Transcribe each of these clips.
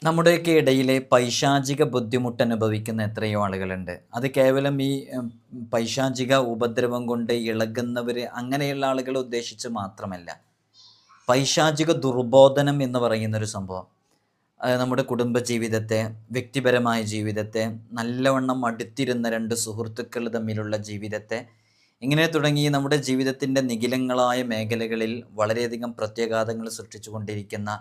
നമ്മുടെയൊക്കെ ഇടയിലെ പൈശാചിക ബുദ്ധിമുട്ട് അനുഭവിക്കുന്ന എത്രയോ ആളുകളുണ്ട്. അത് കേവലം ഈ പൈശാചിക ഉപദ്രവം കൊണ്ട് ഇളകുന്നവർ അങ്ങനെയുള്ള ആളുകളെ ഉദ്ദേശിച്ച് മാത്രമല്ല. പൈശാചിക ദുർബോധനം എന്ന് പറയുന്നൊരു സംഭവം അത് നമ്മുടെ കുടുംബജീവിതത്തെ, വ്യക്തിപരമായ ജീവിതത്തെ, നല്ലവണ്ണം അടുത്തിരുന്ന രണ്ട് സുഹൃത്തുക്കൾ തമ്മിലുള്ള ജീവിതത്തെ, ഇങ്ങനെ തുടങ്ങി നമ്മുടെ ജീവിതത്തിൻ്റെ നിഖിലങ്ങളായ മേഖലകളിൽ വളരെയധികം പ്രത്യാഘാതങ്ങൾ സൃഷ്ടിച്ചു കൊണ്ടിരിക്കുന്ന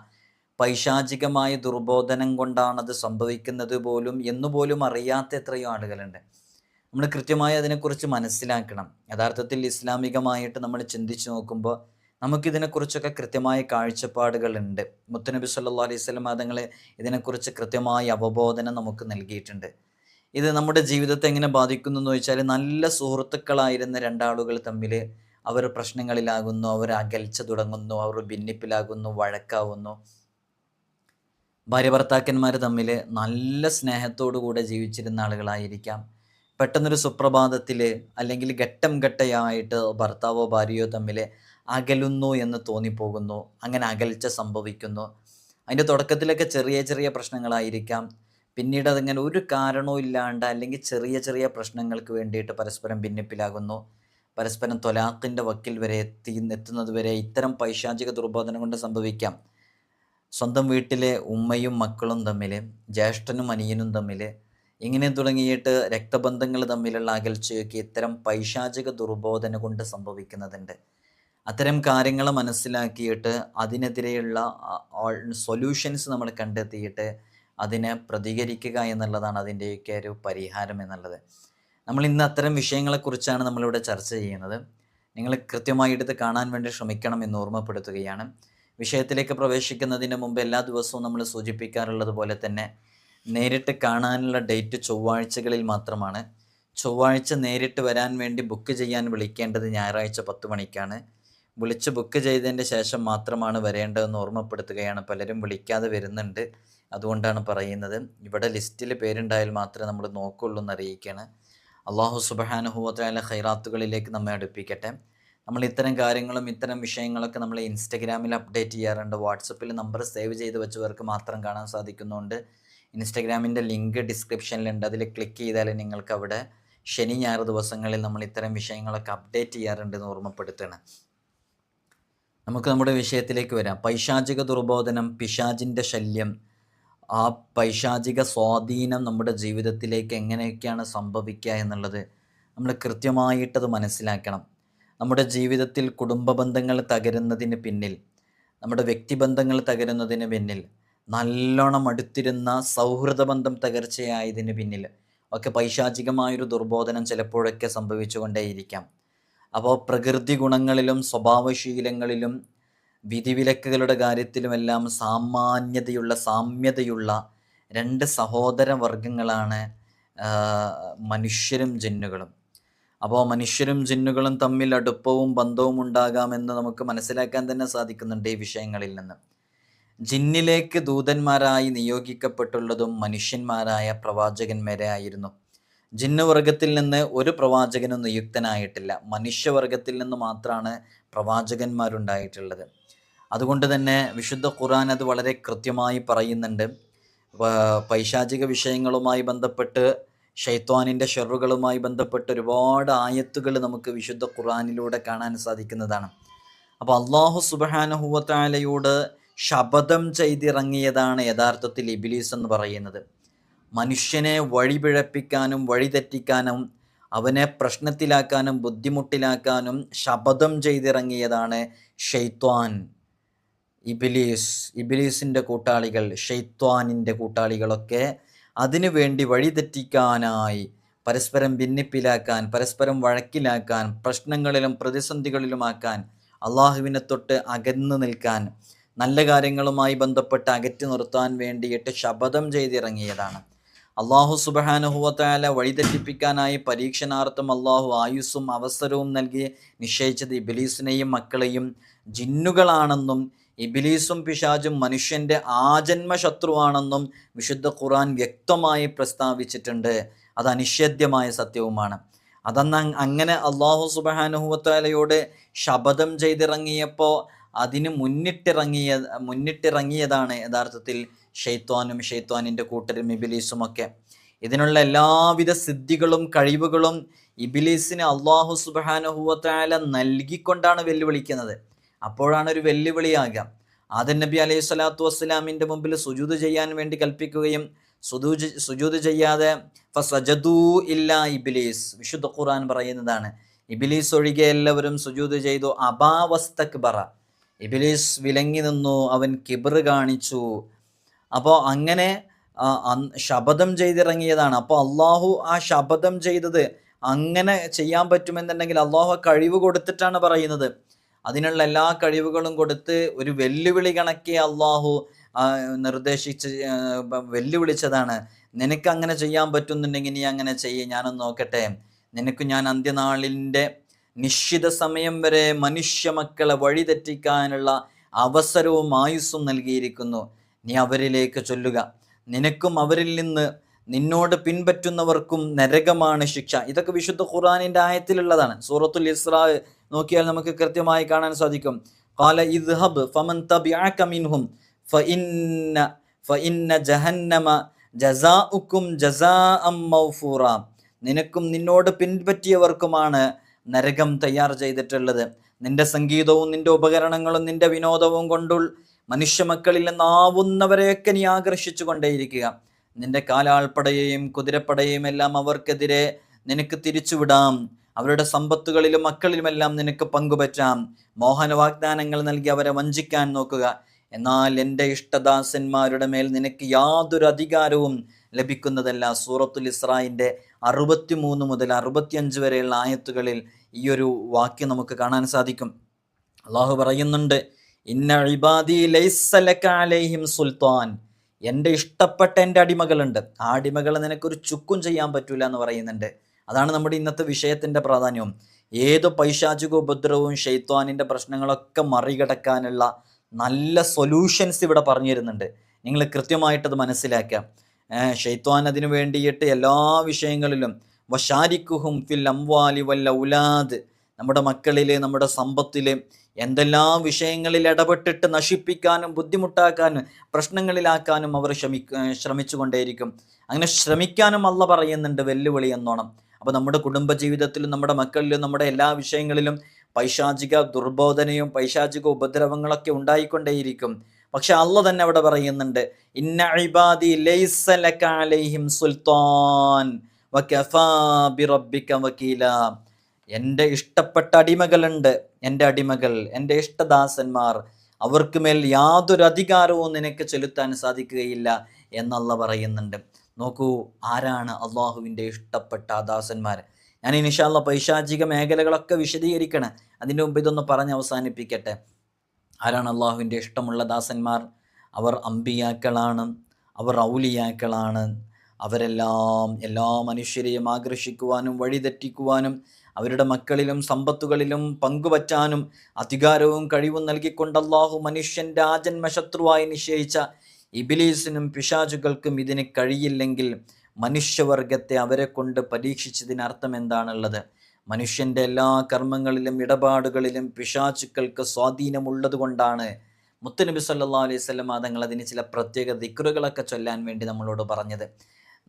പൈശാചികമായ ദുർബോധനം കൊണ്ടാണത് സംഭവിക്കുന്നത് പോലും എന്നുപോലും അറിയാത്ത എത്രയോ ആളുകളുണ്ട്. നമ്മൾ കൃത്യമായി അതിനെക്കുറിച്ച് മനസ്സിലാക്കണം. യഥാർത്ഥത്തിൽ ഇസ്ലാമികമായിട്ട് നമ്മൾ ചിന്തിച്ച് നോക്കുമ്പോൾ നമുക്കിതിനെക്കുറിച്ചൊക്കെ കൃത്യമായ കാഴ്ചപ്പാടുകളുണ്ട്. മുത്തുനബി സല്ലല്ലാഹു അലൈഹി വസല്ലം തങ്ങൾ ഇതിനെക്കുറിച്ച് കൃത്യമായ അവബോധനം നമുക്ക് നൽകിയിട്ടുണ്ട്. ഇത് നമ്മുടെ ജീവിതത്തെ എങ്ങനെ ബാധിക്കുന്നു എന്ന് ചോദിച്ചാൽ, നല്ല സുഹൃത്തുക്കളായിരുന്ന രണ്ടാളുകൾ തമ്മിൽ അവർ പ്രശ്നങ്ങളിലാകുന്നു, അവർ അകൽച്ച തുടങ്ങുന്നു, അവർ ഭിന്നിപ്പിലാകുന്നു, വഴക്കാവുന്നു. ഭാര്യ ഭർത്താക്കന്മാർ തമ്മിൽ നല്ല സ്നേഹത്തോടു കൂടെ ജീവിച്ചിരുന്ന ആളുകളായിരിക്കാം. പെട്ടെന്നൊരു സുപ്രഭാതത്തിൽ അല്ലെങ്കിൽ ഘട്ടം ഘട്ടമായിട്ട് ഭർത്താവോ ഭാര്യയോ തമ്മിൽ അകലുന്നു എന്ന് തോന്നിപ്പോകുന്നു. അങ്ങനെ അകൽച്ച സംഭവിക്കുന്നു. അതിൻ്റെ തുടക്കത്തിലൊക്കെ ചെറിയ ചെറിയ പ്രശ്നങ്ങളായിരിക്കാം. പിന്നീട് അതിങ്ങനെ ഒരു കാരണവും ഇല്ലാണ്ട് അല്ലെങ്കിൽ ചെറിയ ചെറിയ പ്രശ്നങ്ങൾക്ക് വേണ്ടിയിട്ട് പരസ്പരം ഭിന്നിപ്പിലാകുന്നു. പരസ്പരം ത്വലാഖിൻ്റെ വക്കിൽ വരെ എത്തുന്നത് വരെ ഇത്തരം പൈശാചിക ദുർബോധനം കൊണ്ട് സംഭവിക്കാം. സ്വന്തം വീട്ടിലെ ഉമ്മയും മക്കളും തമ്മിൽ, ജ്യേഷ്ഠനും അനിയനും തമ്മിൽ, ഇങ്ങനെ തുടങ്ങിയിട്ട് രക്തബന്ധങ്ങൾ തമ്മിലുള്ള അകൽച്ചയൊക്കെ ഇത്തരം പൈശാചിക ദുർബോധന കൊണ്ട് സംഭവിക്കുന്നതുണ്ട്. അത്തരം കാര്യങ്ങൾ മനസ്സിലാക്കിയിട്ട് അതിനെതിരെയുള്ള സൊല്യൂഷൻസ് നമ്മൾ കണ്ടെത്തിയിട്ട് അതിനെ പ്രതികരിക്കുക എന്നുള്ളതാണ് അതിൻ്റെയൊക്കെ ഒരു പരിഹാരം എന്നുള്ളത്. നമ്മൾ ഇന്ന് അത്തരം വിഷയങ്ങളെക്കുറിച്ചാണ് നമ്മളിവിടെ ചർച്ച ചെയ്യുന്നത്. നിങ്ങൾ കൃത്യമായി എടുത്ത് കാണാൻ വേണ്ടി ശ്രമിക്കണം എന്ന് ഓർമ്മപ്പെടുത്തുകയാണ്. വിഷയത്തിലേക്ക് പ്രവേശിക്കുന്നതിന് മുമ്പ് എല്ലാ ദിവസവും നമ്മൾ സൂചിപ്പിക്കാറുള്ളത് പോലെ തന്നെ നേരിട്ട് കാണാനുള്ള ഡേറ്റ് ചൊവ്വാഴ്ചകളിൽ മാത്രമാണ്. ചൊവ്വാഴ്ച നേരിട്ട് വരാൻ വേണ്ടി ബുക്ക് ചെയ്യാൻ വിളിക്കേണ്ടത് ഞായറാഴ്ച 10 മണിക്കാണ്. വിളിച്ച് ബുക്ക് ചെയ്തതിൻ്റെ ശേഷം മാത്രമാണ് വരേണ്ടതെന്ന് ഓർമ്മപ്പെടുത്തുകയാണ്. പലരും വിളിക്കാതെ വരുന്നുണ്ട്, അതുകൊണ്ടാണ് പറയുന്നത്. ഇവിടെ ലിസ്റ്റിൽ പേരുണ്ടായാൽ മാത്രമേ നമ്മൾ നോക്കുള്ളൂ എന്ന് അറിയിക്കുകയാണ്. അള്ളാഹു സുബ്ഹാനഹു വ തആല ഖൈറാത്തുകളിലേക്ക് നമ്മെ അടുപ്പിക്കട്ടെ. നമ്മൾ ഇത്തരം കാര്യങ്ങളും ഇത്തരം വിഷയങ്ങളൊക്കെ നമ്മൾ ഇൻസ്റ്റഗ്രാമിൽ അപ്ഡേറ്റ് ചെയ്യാറുണ്ട്. വാട്സപ്പിൽ നമ്പർ സേവ് ചെയ്ത് വെച്ചവർക്ക് മാത്രം കാണാൻ സാധിക്കുന്നുണ്ട്. ഇൻസ്റ്റഗ്രാമിൻ്റെ ലിങ്ക് ഡിസ്ക്രിപ്ഷനിലുണ്ട്. അതിൽ ക്ലിക്ക് ചെയ്താൽ നിങ്ങൾക്ക് അവിടെ ശനി ഞായർ ദിവസങ്ങളിൽ നമ്മൾ ഇത്തരം വിഷയങ്ങളൊക്കെ അപ്ഡേറ്റ് ചെയ്യാറുണ്ട് എന്ന് ഓർമ്മപ്പെടുത്തുകയാണ്. നമുക്ക് നമ്മുടെ വിഷയത്തിലേക്ക് വരാം. പൈശാചിക ദുർബോധനം, പിശാചിൻ്റെ ശല്യം, ആ പൈശാചിക സ്വാധീനം നമ്മുടെ ജീവിതത്തിലേക്ക് എങ്ങനെയൊക്കെയാണ് സംഭവിക്കുക എന്നുള്ളത് നമ്മൾ കൃത്യമായിട്ടത് മനസ്സിലാക്കണം. നമ്മുടെ ജീവിതത്തിൽ കുടുംബ ബന്ധങ്ങൾ തകരുന്നതിന് പിന്നിൽ, നമ്മുടെ വ്യക്തിബന്ധങ്ങൾ തകരുന്നതിന് പിന്നിൽ, നല്ലോണം അടുത്തിരുന്ന സൗഹൃദ ബന്ധം തകർച്ചയായതിന് പിന്നിൽ ഒക്കെ പൈശാചികമായൊരു ദുർബോധനം ചിലപ്പോഴൊക്കെ സംഭവിച്ചുകൊണ്ടേയിരിക്കാം. അപ്പോൾ പ്രകൃതി ഗുണങ്ങളിലും സ്വഭാവശീലങ്ങളിലും വിധിവിലക്കുകളുടെ കാര്യത്തിലുമെല്ലാം സാമ്യതയുള്ള രണ്ട് സഹോദര വർഗങ്ങളാണ് മനുഷ്യരും ജിന്നുകളും. അപ്പോൾ മനുഷ്യരും ജിന്നുകളും തമ്മിൽ അടുപ്പവും ബന്ധവും ഉണ്ടാകാമെന്ന് നമുക്ക് മനസ്സിലാക്കാൻ തന്നെ സാധിക്കുന്നുണ്ട് ഈ വിഷയങ്ങളിൽ നിന്ന്. ജിന്നിലേക്ക് ദൂതന്മാരായി നിയോഗിക്കപ്പെട്ടുള്ളതും മനുഷ്യന്മാരായ പ്രവാചകന്മാരെ ആയിരുന്നു. ജിന്നുവർഗത്തിൽ നിന്ന് ഒരു പ്രവാചകനും നിയുക്തനായിട്ടില്ല. മനുഷ്യവർഗത്തിൽ നിന്ന് മാത്രമാണ് പ്രവാചകന്മാരുണ്ടായിട്ടുള്ളത്. അതുകൊണ്ട് തന്നെ വിശുദ്ധ ഖുർആൻ അത് വളരെ കൃത്യമായി പറയുന്നുണ്ട്. പൈശാചിക വിഷയങ്ങളുമായി ബന്ധപ്പെട്ട്, ശൈത്വാനിൻ്റെ ഷെറുകളുമായി ബന്ധപ്പെട്ട് ഒരുപാട് ആയത്തുകൾ നമുക്ക് വിശുദ്ധ ഖുർആനിലൂടെ കാണാൻ സാധിക്കുന്നതാണ്. അപ്പോൾ അള്ളാഹു സുബ്ഹാനഹു വ തആലയോട് ശപഥം ചെയ്തിറങ്ങിയതാണ് യഥാർത്ഥത്തിൽ ഇബ്ലീസ് എന്ന് പറയുന്നത്. മനുഷ്യനെ വഴിപിഴപ്പിക്കാനും വഴിതെറ്റിക്കാനും അവനെ പ്രശ്നത്തിലാക്കാനും ബുദ്ധിമുട്ടിലാക്കാനും ശപഥം ചെയ്തിറങ്ങിയതാണ് ഷെയ്ത്വാൻ, ഇബ്ലീസിൻ്റെ കൂട്ടാളികൾ, ഷെയ്ത്വാനിൻ്റെ കൂട്ടാളികളൊക്കെ അതിനു വേണ്ടി വഴിതെറ്റിക്കാനായി, പരസ്പരം ഭിന്നിപ്പിലാക്കാൻ, പരസ്പരം വഴക്കിലാക്കാൻ, പ്രശ്നങ്ങളിലും പ്രതിസന്ധികളിലുമാക്കാൻ, അള്ളാഹുവിനെ തൊട്ട് അകന്നു നിൽക്കാൻ, നല്ല കാര്യങ്ങളുമായി ബന്ധപ്പെട്ട് അകറ്റി നിർത്താൻ വേണ്ടിയിട്ട് ശപഥം ചെയ്തിറങ്ങിയതാണ്. അള്ളാഹു സുബ്ഹാനഹു വ തആല വഴിതെറ്റിപ്പിക്കാനായി പരീക്ഷണാർത്ഥം അള്ളാഹു ആയുസ്സും അവസരവും നൽകി നിശ്ചയിച്ചത് ഇബ്ലീസിനെയും മക്കളെയും ജിന്നുകളാണെന്നും ഇബ്ലീസും പിശാചും മനുഷ്യൻ്റെ ആജന്മ ശത്രുവാണെന്നും വിശുദ്ധ ഖുർആൻ വ്യക്തമായി പ്രസ്താവിച്ചിട്ടുണ്ട്. അത് അനിഷേധ്യമായ സത്യവുമാണ്. അങ്ങനെ അള്ളാഹു സുബ്ഹാനഹു വ തആലയോട് ശപഥം ചെയ്തിറങ്ങിയപ്പോൾ അതിന് മുന്നിട്ടിറങ്ങിയതാണ് യഥാർത്ഥത്തിൽ ഷെയ്ത്വാനും ഷെയ്ത്വാനിൻ്റെ കൂട്ടരും ഇബിലീസുമൊക്കെ. ഇതിനുള്ള എല്ലാവിധ സിദ്ധികളും കഴിവുകളും ഇബിലീസിന് അള്ളാഹു സുബ്ഹാനഹു വ തആല നൽകിക്കൊണ്ടാണ് വെല്ലുവിളിക്കുന്നത്. അപ്പോഴാണ് ഒരു വെല്ലുവിളിയാകാം. ആദം നബി അലൈഹി സ്വലാത്തു വസ്സലാമിൻ്റെ മുമ്പിൽ സുജൂദ് ചെയ്യാൻ വേണ്ടി കൽപ്പിക്കുകയും സുജൂദ് ചെയ്യാതെ ഫസജദൂ ഇല്ലാ ഇബ്ലീസ്, വിശുദ്ധ ഖുർആൻ പറയുന്നതാണ്, ഇബ്ലീസ് ഒഴികെ എല്ലാവരും സുജൂദ് ചെയ്തു. അബാ വസ്തക്ബറ, ഇബ്ലീസ് വിലങ്ങി നിന്നു, അവൻ കിബ്ർ കാണിച്ചു. അപ്പോൾ അങ്ങനെ ശപഥം ചെയ്തിറങ്ങിയതാണ്. അപ്പോൾ അള്ളാഹു ആ ശപഥം ചെയ്തത് അങ്ങനെ ചെയ്യാൻ പറ്റുമെന്നുണ്ടെങ്കിൽ അള്ളാഹു കഴിവ് കൊടുത്തിട്ടാണ് പറയുന്നത്. അതിനുള്ള എല്ലാ കഴിവുകളും കൊടുത്ത് ഒരു വെല്ലുവിളി കണക്കെ അള്ളാഹു നിർദ്ദേശിച്ച് വെല്ലുവിളിച്ചതാണ്. നിനക്ക് അങ്ങനെ ചെയ്യാൻ പറ്റുന്നുണ്ടെങ്കിൽ നീ അങ്ങനെ ചെയ്യ്, ഞാനൊന്ന് നോക്കട്ടെ. നിനക്ക് ഞാൻ അന്ത്യനാളിൻ്റെ നിശ്ചിത സമയം വരെ മനുഷ്യ മക്കളെ വഴിതെറ്റിക്കാനുള്ള അവസരവും ആയുസ്സും നൽകിയിരിക്കുന്നു. നീ അവരിലേക്ക് ചൊല്ലുക. നിനക്കും അവരിൽ നിന്ന് നിന്നോട് പിൻപറ്റുന്നവർക്കും നരകമാണ് ശിക്ഷ. ഇതൊക്കെ വിശുദ്ധ ഖുർആനിൻ്റെ ആയത്തിലുള്ളതാണ്. സൂറത്തുൽ ഇസ്രാ നോക്കിയാൽ നമുക്ക് കൃത്യമായി കാണാൻ സാധിക്കും. ഖാല ഇദ്ഹബ് ഫമൻ തബിഅക മിൻഹും ഫഇന്ന ജഹന്നമ ജസാഉക്കും ജസാഅം മൗഫൂറ. നിനക്കും നിന്നോട് പിൻപറ്റിയവർക്കുമാണ് നരകം തയ്യാർ ചെയ്തിട്ടുള്ളത്. നിന്റെ സംഗീതവും നിന്റെ ഉപകരണങ്ങളും നിന്റെ വിനോദവും കൊണ്ടുൾ മനുഷ്യമക്കളിൽ നിന്നാവുന്നവരെയൊക്കെ നീ ആകർഷിച്ചു കൊണ്ടേയിരിക്കുക. നിന്റെ കാലാൾപ്പടയെയും കുതിരപ്പടയെയും എല്ലാം അവർക്കെതിരെ നിനക്ക് തിരിച്ചുവിടാം. അവരുടെ സമ്പത്തുകളിലും മക്കളിലുമെല്ലാം നിനക്ക് പങ്കുപറ്റാം. മോഹന വാഗ്ദാനങ്ങൾ നൽകി അവരെ വഞ്ചിക്കാൻ നോക്കുക. എന്നാൽ എൻ്റെ ഇഷ്ടദാസന്മാരുടെ മേൽ നിനക്ക് യാതൊരു അധികാരവും ലഭിക്കുന്നതല്ല. സൂറത്തുൽ ഇസ്രായിൻ്റെ 63 മുതൽ 65 വരെയുള്ള ആയത്തുകളിൽ ഈ ഒരു വാക്യം നമുക്ക് കാണാൻ സാധിക്കും. അള്ളാഹു പറയുന്നുണ്ട്, ഇന്ന ഇബാദി ലൈസ ലക അലൈഹിം സുൽത്താൻ. എൻ്റെ ഇഷ്ടപ്പെട്ട എൻ്റെ അടിമകളുണ്ട്, ആ അടിമകളെ നിനക്കൊരു ചുക്കും ചെയ്യാൻ പറ്റൂല എന്ന് പറയുന്നുണ്ട്. അതാണ് നമ്മുടെ ഇന്നത്തെ വിഷയത്തിൻ്റെ പ്രാധാന്യവും. ഏത് പൈശാചിക ഉപദ്രവവും ഷെയ്ത്വാനിൻ്റെ പ്രശ്നങ്ങളൊക്കെ മറികടക്കാനുള്ള നല്ല സൊല്യൂഷൻസ് ഇവിടെ പറഞ്ഞു തരുന്നുണ്ട്. നിങ്ങൾ കൃത്യമായിട്ടത് മനസ്സിലാക്കുക. ഷെയ്ത്വാൻ അതിനു വേണ്ടിയിട്ട് എല്ലാ വിഷയങ്ങളിലും വശാരിക്കുഹും ഫിൽ അംവാലി വൽ ഔലാദ്, നമ്മുടെ മക്കളിൽ നമ്മുടെ സമ്പത്തിൽ എന്തെല്ലാം വിഷയങ്ങളിൽ ഇടപെട്ടിട്ട് നശിപ്പിക്കാനും ബുദ്ധിമുട്ടാക്കാനും പ്രശ്നങ്ങളിലാക്കാനും അവർ ശ്രമിച്ചു കൊണ്ടേയിരിക്കും. അങ്ങനെ ശ്രമിക്കാനും അള്ള പറയുന്നുണ്ട് വെല്ലുവിളി എന്നോണം. അപ്പോൾ നമ്മുടെ കുടുംബജീവിതത്തിലും നമ്മുടെ മക്കളിലും നമ്മുടെ എല്ലാ വിഷയങ്ങളിലും പൈശാചിക ദുർബോധനയും പൈശാചിക ഉപദ്രവങ്ങളൊക്കെ ഉണ്ടായിക്കൊണ്ടേയിരിക്കും. പക്ഷെ അള്ള തന്നെ അവിടെ പറയുന്നുണ്ട്, ഇന്ന ഇബാദി ലൈസ ലക അലൈഹിം സുൽത്താൻ വകഫാ ബിറബ്ബിക വകീല. എൻ്റെ ഇഷ്ടപ്പെട്ട അടിമകളുണ്ട്, എൻ്റെ അടിമകൾ, എൻ്റെ ഇഷ്ടദാസന്മാർ, അവർക്ക് മേൽ യാതൊരു അധികാരവും നിനക്ക് ചെലുത്താൻ സാധിക്കുകയില്ല എന്നല്ല പറയുന്നുണ്ട്. നോക്കൂ, ആരാണ് അള്ളാഹുവിൻ്റെ ഇഷ്ടപ്പെട്ട ദാസന്മാർ? ഞാൻ ഇൻഷാ അല്ലാഹ് പൈശാചിക മേഖലകളൊക്കെ വിശദീകരിക്കണം. അതിൻ്റെ മുമ്പ് ഇതൊന്ന് പറഞ്ഞ് അവസാനിപ്പിക്കട്ടെ. ആരാണ് അള്ളാഹുവിൻ്റെ ഇഷ്ടമുള്ള ദാസന്മാർ? അവർ അമ്പിയാക്കളാണ്, അവർ ഔലിയാക്കളാണ്. അവരെല്ലാം എല്ലാ മനുഷ്യരെയും ആകർഷിക്കുവാനും വഴിതെറ്റിക്കുവാനും അവരുടെ മക്കളിലും സമ്പത്തുകളിലും പങ്കുപറ്റാനും അധികാരവും കഴിവും നൽകിക്കൊണ്ട് അള്ളാഹു മനുഷ്യൻ്റെ ആജന്മശത്രുവായി നിശ്ചയിച്ച ഇബ്ലീസിനും പിശാചുകൾക്കും ഇതിന് കഴിയില്ലെങ്കിൽ മനുഷ്യവർഗത്തെ അവരെ കൊണ്ട് പരീക്ഷിച്ചതിനർത്ഥം എന്താണുള്ളത്? മനുഷ്യൻ്റെ എല്ലാ കർമ്മങ്ങളിലും ഇടപാടുകളിലും പിശാചുക്കൾക്ക് സ്വാധീനമുള്ളത് കൊണ്ടാണ് മുത്തുനബി സല്ലല്ലാഹു അലൈഹി വസല്ലം തങ്ങൾ അതിന് ചില പ്രത്യേക ദിക്റുകളൊക്കെ ചൊല്ലാൻ വേണ്ടി നമ്മളോട് പറഞ്ഞത്.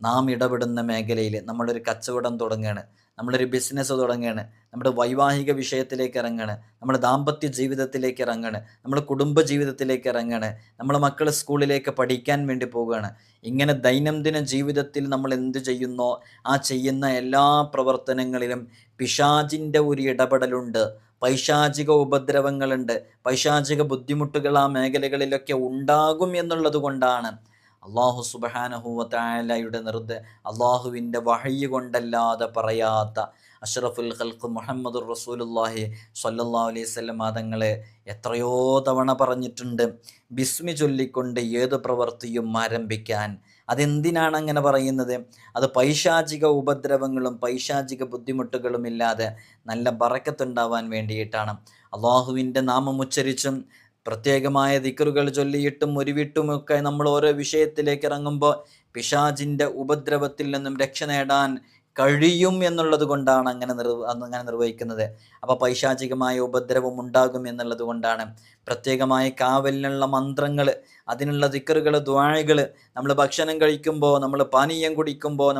നാം ഇടപെടുന്ന മേഖലയിൽ നമ്മളൊരു കച്ചവടം തുടങ്ങുകയാണ്, നമ്മളൊരു ബിസിനസ് തുടങ്ങുകയാണ്, നമ്മുടെ വൈവാഹിക വിഷയത്തിലേക്ക് ഇറങ്ങുകയാണ്, നമ്മുടെ ദാമ്പത്യ ജീവിതത്തിലേക്ക് ഇറങ്ങുകയാണ്, നമ്മുടെ കുടുംബ ജീവിതത്തിലേക്ക് ഇറങ്ങുകയാണ്, നമ്മുടെ മക്കൾ സ്കൂളിലേക്ക് പഠിക്കാൻ വേണ്ടി പോവുകയാണ്. ഇങ്ങനെ ദൈനംദിന ജീവിതത്തിൽ നമ്മൾ എന്ത് ചെയ്യുന്നോ ആ ചെയ്യുന്ന എല്ലാ പ്രവർത്തനങ്ങളിലും പിശാചിൻ്റെ ഒരു ഇടപെടലുണ്ട്, പൈശാചിക ഉപദ്രവങ്ങളുണ്ട്, പൈശാചിക ബുദ്ധിമുട്ടുകൾ ആ മേഖലകളിലൊക്കെ ഉണ്ടാകും എന്നുള്ളത് കൊണ്ടാണ് അള്ളാഹു സുബ്ഹാനഹു വ തആലയുടെ അള്ളാഹുവിൻ്റെ വഹയ്യ് കൊണ്ടല്ലാതെ പറയാത്ത അഷ്റഫുൽ ഖൽഖ് മുഹമ്മദുർ റസൂലുള്ളാഹി സ്വല്ലല്ലാഹു അലൈഹി വസല്ലം തങ്ങളെ എത്രയോ തവണ പറഞ്ഞിട്ടുണ്ട് ബിസ്മി ചൊല്ലിക്കൊണ്ട് ഏത് പ്രവൃത്തിയും ആരംഭിക്കാൻ. അതെന്തിനാണ് അങ്ങനെ പറയുന്നത്? അത് പൈശാചിക ഉപദ്രവങ്ങളും പൈശാചിക ബുദ്ധിമുട്ടുകളും ഇല്ലാതെ നല്ല ബറക്കത്തുണ്ടാവാൻ വേണ്ടിയിട്ടാണ്. അള്ളാഹുവിൻ്റെ നാമം ഉച്ചരിച്ചും പ്രത്യേകമായ ദിക്റുകൾ ചൊല്ലിയിട്ടും ഉരുവിട്ടുമൊക്കെ നമ്മൾ ഓരോ വിഷയത്തിലേക്ക് ഇറങ്ങുമ്പോൾ പിശാചിൻ്റെ ഉപദ്രവത്തിൽ നിന്നും രക്ഷ നേടാൻ കഴിയും എന്നുള്ളത് കൊണ്ടാണ് അങ്ങനെ നിർവഹിക്കുന്നത്. അപ്പോൾ പൈശാചികമായ ഉപദ്രവം ഉണ്ടാകും എന്നുള്ളത് കൊണ്ടാണ് പ്രത്യേകമായ കാവലിനുള്ള മന്ത്രങ്ങൾ, അതിനുള്ള ദിക്റുകൾ, ദുആകൾ, നമ്മൾ ഭക്ഷണം കഴിക്കുമ്പോൾ, നമ്മൾ പാനീയം കുടിക്കുമ്പോൾ,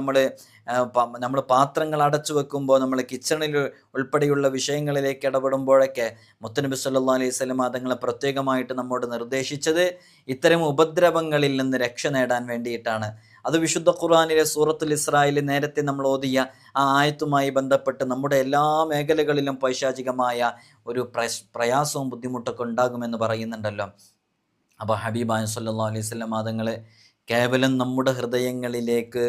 നമ്മൾ പാത്രങ്ങൾ അടച്ചു വെക്കുമ്പോൾ, നമ്മൾ കിച്ചണിൽ ഉൾപ്പെടെയുള്ള വിഷയങ്ങളിലേക്ക് ഇടപെടുമ്പോഴൊക്കെ മുത്തുനബി സല്ലല്ലാഹു അലൈഹി വസല്ലം തങ്ങൾ പ്രത്യേകമായിട്ട് നമ്മോട് നിർദ്ദേശിച്ചത് ഇത്തരം ഉപദ്രവങ്ങളിൽ നിന്ന് രക്ഷ നേടാൻ വേണ്ടിയിട്ടാണ്. അത് വിശുദ്ധ ഖുർആനിലെ സൂറത്തുൽ ഇസ്രായിൽ നേരത്തെ നമ്മൾ ഓതിയ ആ ആയത്തുമായി ബന്ധപ്പെട്ട് നമ്മുടെ എല്ലാ മേഖലകളിലും പൈശാചികമായ ഒരു പ്രയാസവും ബുദ്ധിമുട്ടൊക്കെ ഉണ്ടാകുമെന്ന് പറയുന്നുണ്ടല്ലോ. അപ്പോൾ ഹബീബായ സല്ലല്ലാഹു അലൈഹി വസല്ലം തങ്ങൾ കേവലം നമ്മുടെ ഹൃദയങ്ങളിലേക്ക്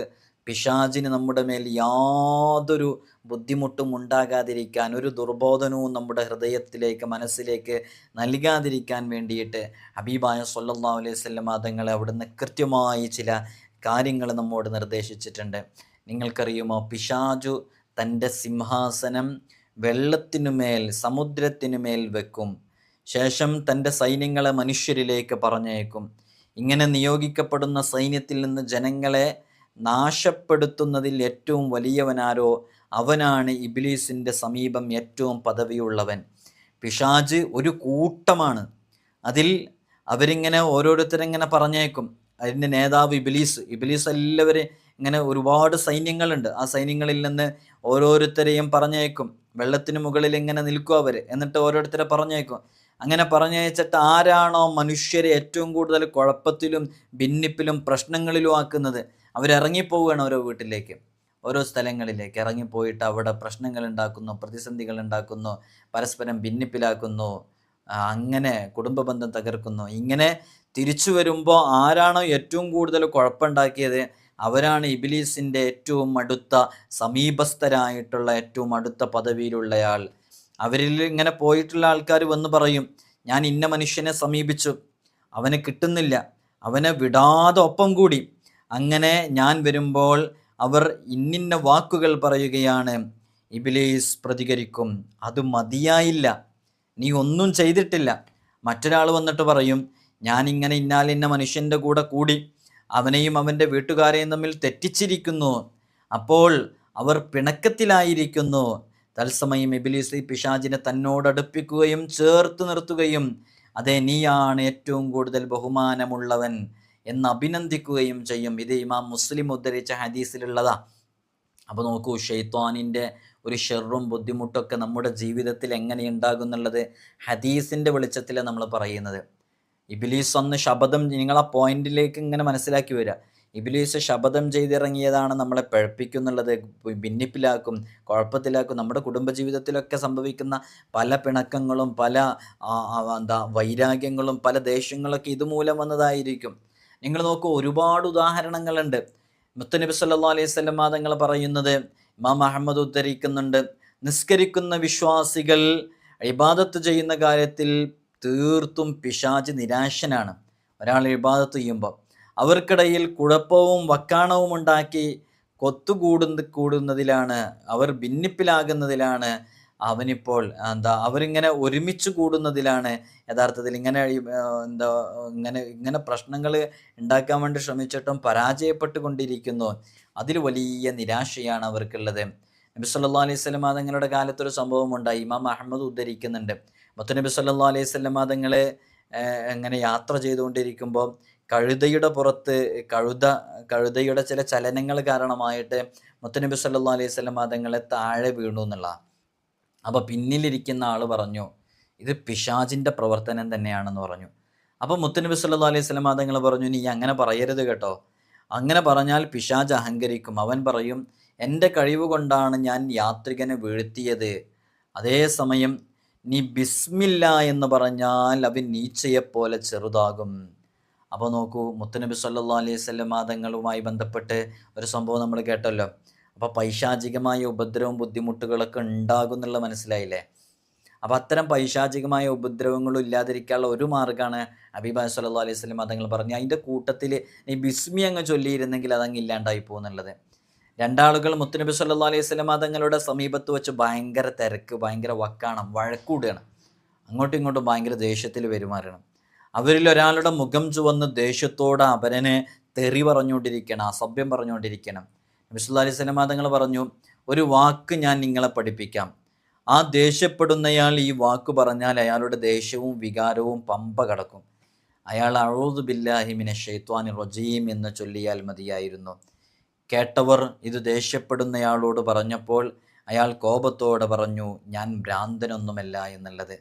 പിശാചിന് നമ്മുടെ മേൽ യാതൊരു ബുദ്ധിമുട്ടും ഉണ്ടാകാതിരിക്കാൻ, ഒരു ദുർബോധനവും നമ്മുടെ ഹൃദയത്തിലേക്ക്, മനസ്സിലേക്ക് നൽകാതിരിക്കാൻ വേണ്ടിയിട്ട് ഹബീബായ സല്ലല്ലാഹു അലൈഹി വസല്ലം തങ്ങൾ അവിടുന്ന് കൃത്യമായി ചില കാര്യങ്ങൾ നമ്മോട് നിർദ്ദേശിച്ചിട്ടുണ്ട്. നിങ്ങൾക്കറിയുമോ, പിശാചു തൻ്റെ സിംഹാസനം വെള്ളത്തിനുമേൽ, സമുദ്രത്തിനുമേൽ വെക്കും. ശേഷം തൻ്റെ സൈന്യങ്ങളെ മനുഷ്യരിലേക്ക് പറഞ്ഞേക്കും. ഇങ്ങനെ നിയോഗിക്കപ്പെടുന്ന സൈന്യത്തിൽ നിന്ന് ജനങ്ങളെ നാശപ്പെടുത്തുന്നതിൽ ഏറ്റവും വലിയവനാരോ അവനാണ് ഇബ്ലീസിൻ്റെ സമീപം ഏറ്റവും പദവിയുള്ളവൻ. പിശാച് ഒരു കൂട്ടമാണ്. അതിൽ അവരിങ്ങനെ ഓരോരുത്തരിങ്ങനെ പറഞ്ഞേക്കും. അതിൻ്റെ നേതാവ് ഇബ്ലീസ് എല്ലാവരും ഇങ്ങനെ ഒരുപാട് സൈന്യങ്ങളുണ്ട്. ആ സൈന്യങ്ങളിൽ നിന്ന് ഓരോരുത്തരെയും പറഞ്ഞേക്കും. വെള്ളത്തിന് മുകളിൽ ഇങ്ങനെ നിൽക്കും അവർ. എന്നിട്ട് ഓരോരുത്തരെ പറഞ്ഞേക്കും. അങ്ങനെ പറഞ്ഞയച്ചിട്ട് ആരാണോ മനുഷ്യരെ ഏറ്റവും കൂടുതൽ കുഴപ്പത്തിലും ഭിന്നിപ്പിലും പ്രശ്നങ്ങളിലും ആക്കുന്നത്, അവരിറങ്ങിപ്പോവുകയാണ് ഓരോ വീട്ടിലേക്ക്, ഓരോ സ്ഥലങ്ങളിലേക്ക് ഇറങ്ങിപ്പോയിട്ട് അവിടെ പ്രശ്നങ്ങൾ ഉണ്ടാക്കുന്നു, പ്രതിസന്ധികൾ ഉണ്ടാക്കുന്നു, പരസ്പരം ഭിന്നിപ്പിലാക്കുന്നു, അങ്ങനെ കുടുംബ ബന്ധം തകർക്കുന്നു. ഇങ്ങനെ തിരിച്ചു വരുമ്പോൾ ആരാണോ ഏറ്റവും കൂടുതൽ കുഴപ്പമുണ്ടാക്കിയത് അവരാണ് ഇബ്ലീസിൻ്റെ ഏറ്റവും അടുത്ത സമീപസ്ഥരായിട്ടുള്ള, ഏറ്റവും അടുത്ത പദവിയിലുള്ളയാൾ. അവരിൽ ഇങ്ങനെ പോയിട്ടുള്ള ആൾക്കാർ വന്ന് പറയും, ഞാൻ ഇന്ന മനുഷ്യനെ സമീപിച്ചു, അവനെ കിട്ടുന്നില്ല, അവനെ വിടാതെ ഒപ്പം കൂടി. അങ്ങനെ ഞാൻ വരുമ്പോൾ അവർ ഇന്നിന്ന വാക്കുകൾ പറയുകയാണ്. ഇബ്ലീസ് പ്രതികരിക്കും, അത് മതിയായില്ല, നീ ഒന്നും ചെയ്തിട്ടില്ല. മറ്റൊരാൾ വന്നിട്ട് പറയും, ഞാനിങ്ങനെ ഇന്ന മനുഷ്യൻ്റെ കൂടെ കൂടി അവനെയും അവൻ്റെ വീട്ടുകാരെയും തമ്മിൽ തെറ്റിച്ചിരിക്കുന്നു, അപ്പോൾ അവർ പിണക്കത്തിലായിരിക്കുന്നു. തത്സമയം ഇബ്ലീസ് പിശാചിനെ തന്നോടടുപ്പിക്കുകയും ചേർത്ത് നിർത്തുകയും അതെ നീയാണ് ഏറ്റവും കൂടുതൽ ബഹുമാനമുള്ളവൻ എന്ന് അഭിനന്ദിക്കുകയും ചെയ്യും. ഇത് ഇമാം മുസ്ലിം ഉദ്ധരിച്ച ഹദീസിലുള്ളതാ. അപ്പോൾ നോക്കൂ, ഷെയ്ത്വാനിൻ്റെ ഒരു ഷെറും ബുദ്ധിമുട്ടൊക്കെ നമ്മുടെ ജീവിതത്തിൽ എങ്ങനെ ഉണ്ടാകും എന്നുള്ളത് ഹദീസിൻ്റെ വെളിച്ചത്തിലാണ് നമ്മൾ പറയുന്നത്. ഇബ്ലീസ് ഒന്ന് ശപഥം, നിങ്ങളാ പോയിന്റിലേക്ക് ഇങ്ങനെ മനസ്സിലാക്കി വരിക. ഇബ്ലീസ് ശപഥം ചെയ്തിറങ്ങിയതാണ് നമ്മളെ പഴപ്പിക്കുന്നുള്ളത്, ഭിന്നിപ്പിലാക്കും, കുഴപ്പത്തിലാക്കും. നമ്മുടെ കുടുംബജീവിതത്തിലൊക്കെ സംഭവിക്കുന്ന പല പിണക്കങ്ങളും, പല വൈരാഗ്യങ്ങളും, പല ദേഷ്യങ്ങളൊക്കെ ഇതുമൂലം വന്നതായിരിക്കും. നിങ്ങൾ നോക്കൂ, ഒരുപാട് ഉദാഹരണങ്ങളുണ്ട്. മുത്തുനബി സല്ലല്ലാഹു അലൈഹി വസല്ലം തങ്ങൾ പറയുന്നത് ഇമാം അഹ്മദ് ഉദ്ധരിക്കുന്നുണ്ട്, നിസ്കരിക്കുന്ന വിശ്വാസികൾ ഇബാദത്ത് ചെയ്യുന്ന കാര്യത്തിൽ തീർത്തും പിശാച് നിരാശനാണ്. ഒരാൾ ഇബാദത്ത് ചെയ്യുമ്പോൾ അവർക്കിടയിൽ കുഴപ്പവും വക്കാണവും ഉണ്ടാക്കി കൂടുന്നതിലാണ്, അവർ ഭിന്നിപ്പിലാകുന്നതിലാണ്, അവനിപ്പോൾ അവരിങ്ങനെ ഒരുമിച്ച് കൂടുന്നതിലാണ് യഥാർത്ഥത്തിൽ ഇങ്ങനെ പ്രശ്നങ്ങൾ ഉണ്ടാക്കാൻ വേണ്ടി ശ്രമിച്ചിട്ടും പരാജയപ്പെട്ടുകൊണ്ടിരിക്കുന്നു. അതിൽ വലിയ നിരാശയാണ് അവർക്കുള്ളത്. നബി സല്ലല്ലാഹു അലൈഹി വസല്ലം തങ്ങളുടെ കാലത്തൊരു സംഭവം ഉണ്ടായി. ഇമാം അഹ്മദ് ഉദ്ധരിക്കുന്നുണ്ട്. മുത്തുനബി സല്ലല്ലാഹു അലൈഹി വസല്ലം തങ്ങൾ ഇങ്ങനെ യാത്ര ചെയ്തുകൊണ്ടിരിക്കുമ്പോൾ കഴുതയുടെ പുറത്ത് കഴുതയുടെ ചില ചലനങ്ങൾ കാരണമായിട്ട് മുത്തുനബി സല്ലല്ലാഹു അലൈഹി വസല്ലം തങ്ങളെ താഴെ വീണു എന്നുള്ള. അപ്പോൾ പിന്നിലിരിക്കുന്ന ആൾ പറഞ്ഞു, ഇത് പിശാചിൻ്റെ പ്രവർത്തനം തന്നെയാണെന്ന് പറഞ്ഞു. അപ്പോൾ മുത്തുനബി സല്ലല്ലാഹു അലൈഹി വസല്ലം തങ്ങൾ പറഞ്ഞു, നീ അങ്ങനെ പറയരുത് കേട്ടോ, അങ്ങനെ പറഞ്ഞാൽ പിശാച് അഹങ്കരിക്കും. അവൻ പറയും, എൻ്റെ കഴിവ് കൊണ്ടാണ് ഞാൻ യാത്രികനെ വീഴ്ത്തിയത്. അതേസമയം നീ ബിസ്മില്ല എന്ന് പറഞ്ഞാൽ അവൻ നീച്ചയെപ്പോലെ ചെറുതാകും. അപ്പോൾ നോക്കൂ, മുത്തുനബി സല്ലല്ലാഹു അലൈഹി വസല്ലം തങ്ങളുമായി ബന്ധപ്പെട്ട് ഒരു സംഭവം നമ്മൾ കേട്ടല്ലോ. അപ്പോൾ പൈശാചികമായ ഉപദ്രവവും ബുദ്ധിമുട്ടുകളൊക്കെ ഉണ്ടാകും എന്നുള്ളത് മനസ്സിലായില്ലേ? അപ്പോൾ അത്തരം പൈശാചികമായ ഉപദ്രവങ്ങളും ഇല്ലാതിരിക്കാനുള്ള ഒരു മാർഗ്ഗമാണ് ഹബീബ് സല്ലല്ലാഹു അലൈഹി വസല്ലം തങ്ങൾ പറഞ്ഞു. അതിൻ്റെ കൂട്ടത്തിൽ നീ ബിസ്മി അങ്ങ് ചൊല്ലിയിരുന്നെങ്കിൽ അതങ്ങ് ഇല്ലാണ്ടായി പോകുന്നുള്ളത്. രണ്ടാളുകൾ മുത്തുനബി സല്ലല്ലാഹു അലൈഹി വസല്ലം തങ്ങളുടെ സമീപത്ത് വെച്ച് ഭയങ്കര തിരക്ക്, ഭയങ്കര വക്കാണം, വഴക്കൂടുകയാണ്. അങ്ങോട്ടും ഇങ്ങോട്ടും ഭയങ്കര ദേഷ്യത്തിൽ പെരുമാറണം. അവരിൽ ഒരാളുടെ മുഖം ചുവന്ന് ദേഷ്യത്തോടെ അവരനെ തെറി പറഞ്ഞുകൊണ്ടിരിക്കണം, അസഭ്യം പറഞ്ഞുകൊണ്ടിരിക്കണം. നബി സല്ലല്ലാഹു അലൈഹി വസല്ലം തങ്ങൾ പറഞ്ഞു, ഒരു വാക്ക് ഞാൻ നിങ്ങളെ പഠിപ്പിക്കാം. ആ ദേഷ്യപ്പെടുന്നയാൾ ഈ വാക്ക് പറഞ്ഞാൽ അയാളുടെ ദേഷ്യവും വികാരവും പമ്പ കടക്കും. അയാൾ അഊദു ബില്ലാഹി മിനശ് ശൈത്വാനിർ റജീം എന്ന് ചൊല്ലിയാൽ മതിയായിരുന്നു. കേട്ടവർ ഇത് ദേഷ്യപ്പെടുന്നയാളോട് പറഞ്ഞപ്പോൾ അയാൾ കോപത്തോടെ പറഞ്ഞു, ഞാൻ ഭ്രാന്തനൊന്നുമല്ല എന്നുള്ളത്.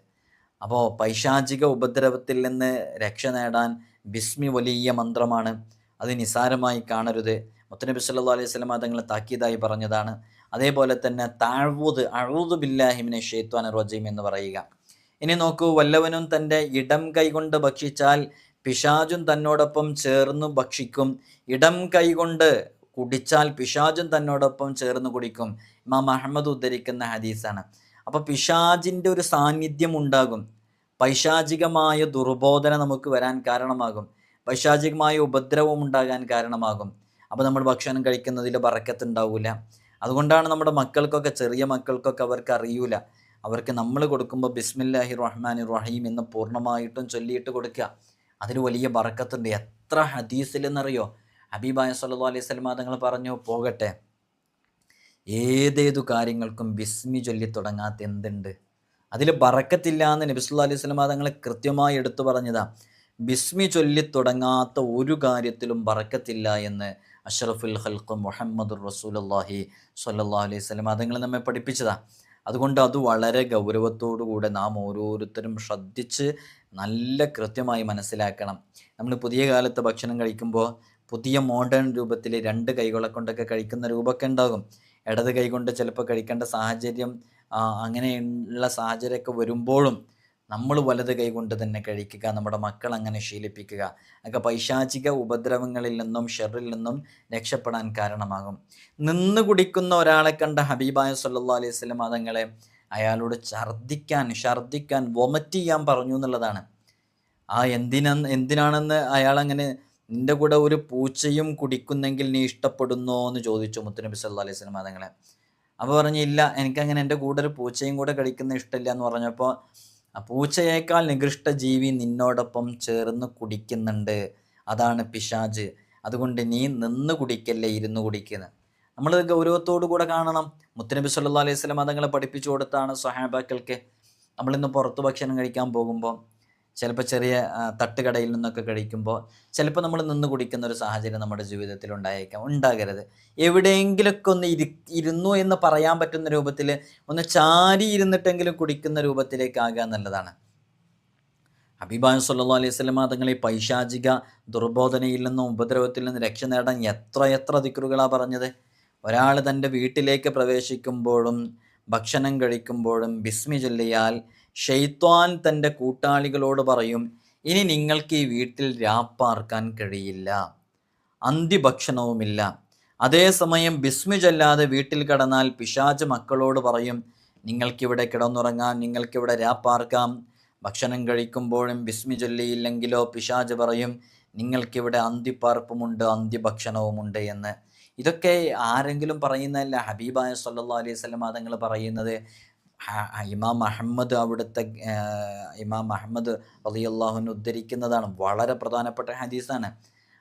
അപ്പോൾ പൈശാചിക ഉപദ്രവത്തിൽ നിന്ന് രക്ഷ നേടാൻ ബിസ്മി വലിയ മന്ത്രമാണ്. അത് നിസാരമായി കാണരുത്. മുത്തനബി സല്ലല്ലാഹു അലൈഹി വസല്ലം തങ്ങൾ താക്കീതായി പറഞ്ഞതാണ്. അതേപോലെ തന്നെ താഴ്വൂദ് അഊദു ബില്ലാഹി മിനശ് ശൈത്വാനിർ റജീം എന്ന് പറയുക. ഇനി നോക്കൂ, വല്ലവനും തൻ്റെ ഇടം കൈകൊണ്ട് ഭക്ഷിച്ചാൽ പിശാചും തന്നോടൊപ്പം ചേർന്ന് ഭക്ഷിക്കും. ഇടം കൈകൊണ്ട് കുടിച്ചാൽ പിശാചും തന്നോടൊപ്പം ചേർന്ന് കുടിക്കും. ഇമാം അഹ്മദ് ഉദ്ധരിക്കുന്ന ഹദീസാണ്. അപ്പോൾ പിശാചിൻ്റെ ഒരു സാന്നിധ്യം ഉണ്ടാകും. പൈശാചികമായ ദുർബോധന നമുക്ക് വരാൻ കാരണമാകും. പൈശാചികമായ ഉപദ്രവം ഉണ്ടാകാൻ കാരണമാകും. അപ്പോൾ നമ്മൾ ഭക്ഷണം കഴിക്കുന്നതിൽ ബറക്കത്തുണ്ടാവില്ല. അതുകൊണ്ടാണ് നമ്മുടെ മക്കൾക്കൊക്കെ, ചെറിയ മക്കൾക്കൊക്കെ അവർക്ക് അറിയൂല. അവർക്ക് നമ്മൾ കൊടുക്കുമ്പോൾ ബിസ്മില്ലാഹി റഹ്മാനിർ റഹീം എന്ന് പൂർണ്ണമായിട്ടും ചൊല്ലിയിട്ട് കൊടുക്കുക. അതിൽ വലിയ ബറക്കത്തുണ്ട്. എത്ര ഹദീസിലെന്നറിയോ? ഹബീബായ സല്ലല്ലാഹു അലൈഹി വസല്ലം തങ്ങൾ പറഞ്ഞു, പോകട്ടെ, ഏതേതു കാര്യങ്ങൾക്കും ബിസ്മി ചൊല്ലി തുടങ്ങാത്ത എന്തുണ്ട്? അതിൽ ബറക്കത്തില്ല എന്ന് നബി സല്ലല്ലാഹു അലൈഹി വസല്ലം തങ്ങൾ കൃത്യമായി എടുത്തു പറഞ്ഞതാ. ബിസ്മി ചൊല്ലി തുടങ്ങാത്ത ഒരു കാര്യത്തിലും ബറക്കത്തില്ല എന്ന് അഷ്റഫുൽ ഖൽഖ് മുഹമ്മദുർ റസൂലുള്ളാഹി സ്വല്ലല്ലാഹു അലൈഹി വസല്ലം തങ്ങൾ നമ്മെ പഠിപ്പിച്ചതാ. അതുകൊണ്ട് അത് വളരെ ഗൗരവത്തോടുകൂടെ നാം ഓരോരുത്തരും ശ്രദ്ധിച്ച് നല്ല കൃത്യമായി മനസ്സിലാക്കണം. നമ്മൾ പുതിയ കാലത്ത് ഭക്ഷണം കഴിക്കുമ്പോൾ പുതിയ മോഡേൺ രൂപത്തിൽ 2 കൈകളെ കൊണ്ടൊക്കെ കഴിക്കുന്ന രൂപമൊക്കെ ഉണ്ടാകും. ഇടത് കൈ കൊണ്ട് ചിലപ്പോൾ കഴിക്കേണ്ട സാഹചര്യം, അങ്ങനെയുള്ള സാഹചര്യമൊക്കെ വരുമ്പോഴും നമ്മൾ വലത് കൈ കൊണ്ട് തന്നെ കഴിക്കുക. നമ്മുടെ മക്കൾ അങ്ങനെ ശീലിപ്പിക്കുക. ഒക്കെ പൈശാചിക ഉപദ്രവങ്ങളിൽ നിന്നും ഷെറിൽ നിന്നും രക്ഷപ്പെടാൻ കാരണമാകും. നിന്ന് കുടിക്കുന്ന ഒരാളെ കണ്ട ഹബീബായ സല്ലല്ലാഹു അലൈഹി വസല്ലം തങ്ങളെ അയാളോട് ഛർദ്ദിക്കാൻ വൊമിറ്റ് ചെയ്യാൻ പറഞ്ഞു എന്നുള്ളതാണ്. എന്തിനാണെന്ന് അയാളങ്ങനെ, നിൻ്റെ കൂടെ ഒരു പൂച്ചയും കുടിക്കുന്നെങ്കിൽ നീ ഇഷ്ടപ്പെടുന്നോ എന്ന് ചോദിച്ചു മുത്തുനബി സല്ലല്ലാഹു അലൈഹി വസല്ലം തങ്ങളെ. അപ്പോൾ പറഞ്ഞു, ഇല്ല, എനിക്കങ്ങനെ എൻ്റെ കൂടെ ഒരു പൂച്ചയും കൂടെ കഴിക്കുന്ന ഇഷ്ടമില്ല എന്ന് പറഞ്ഞപ്പോൾ, ആ പൂച്ചയേക്കാൾ നികൃഷ്ട ജീവി നിന്നോടൊപ്പം ചേർന്ന് കുടിക്കുന്നുണ്ട്, അതാണ് പിശാച്. അതുകൊണ്ട് നീ നിന്ന് കുടിക്കല്ലേ, ഇരുന്ന് കുടിക്കുന്നത്. നമ്മൾ ഗൗരവത്തോടു കൂടെ കാണണം. മുത്തുനബി സല്ലല്ലാഹു അലൈഹി വസല്ലം തങ്ങളെ പഠിപ്പിച്ചു കൊടുത്താണ് സ്വഹാബാക്കൾക്ക്. നമ്മളിന്ന് പുറത്ത് ഭക്ഷണം കഴിക്കാൻ പോകുമ്പോൾ, ചിലപ്പോൾ ചെറിയ തട്ടുകടയിൽ നിന്നൊക്കെ കഴിക്കുമ്പോൾ ചിലപ്പോൾ നമ്മൾ നിന്ന് കുടിക്കുന്ന ഒരു സാഹചര്യം നമ്മുടെ ജീവിതത്തിൽ ഉണ്ടാകരുത്. എവിടെയെങ്കിലുമൊക്കെ ഒന്ന് ഇരുന്നു എന്ന് പറയാൻ പറ്റുന്ന രൂപത്തിൽ ഒന്ന് ചാരി ഇരുന്നിട്ടെങ്കിലും കുടിക്കുന്ന രൂപത്തിലേക്കാകുക എന്നുള്ളതാണ്. ഹബീബായ സല്ലല്ലാഹു അലൈഹി വസല്ലം തങ്ങൾ ഈ പൈശാചിക ദുർബോധനയിൽ നിന്നും ഉപദ്രവത്തിൽ നിന്നും രക്ഷ നേടാൻ എത്ര ദിക്റുകളാണ് പറഞ്ഞത്. ഒരാൾ തൻ്റെ വീട്ടിലേക്ക് പ്രവേശിക്കുമ്പോഴും ഭക്ഷണം കഴിക്കുമ്പോഴും ബിസ്മി ചൊല്ലിയാൽ ശൈത്വാൻ തൻ്റെ കൂട്ടാളികളോട് പറയും, ഇനി നിങ്ങൾക്ക് ഈ വീട്ടിൽ രാപ്പാർക്കാൻ കഴിയില്ല, അന്തിഭക്ഷണവുമില്ല. അതേസമയം ബിസ്മി ചൊല്ലാതെ വീട്ടിൽ കടന്നാൽ പിശാച് മക്കളോട് പറയും, നിങ്ങൾക്കിവിടെ കിടന്നുറങ്ങാം, നിങ്ങൾക്കിവിടെ രാപ്പാർക്കാം. ഭക്ഷണം കഴിക്കുമ്പോഴും ബിസ്മി ചൊല്ലിയില്ലെങ്കിലോ പിശാച് പറയും, നിങ്ങൾക്കിവിടെ അന്തിപ്പാർപ്പുമുണ്ട്, അന്തിഭക്ഷണവുമുണ്ട് എന്ന്. ഇതൊക്കെ ആരെങ്കിലും പറയുന്നതല്ല, ഹബീബായ സല്ലല്ലാഹു അലൈഹി വസല്ലം തങ്ങൾ പറയുന്നത്. ഇമാം അഹ്മദ് റളിയല്ലാഹു അൻഹു ഉദ്ധരിക്കുന്നതാണ്. വളരെ പ്രധാനപ്പെട്ട ഹദീസാണ്.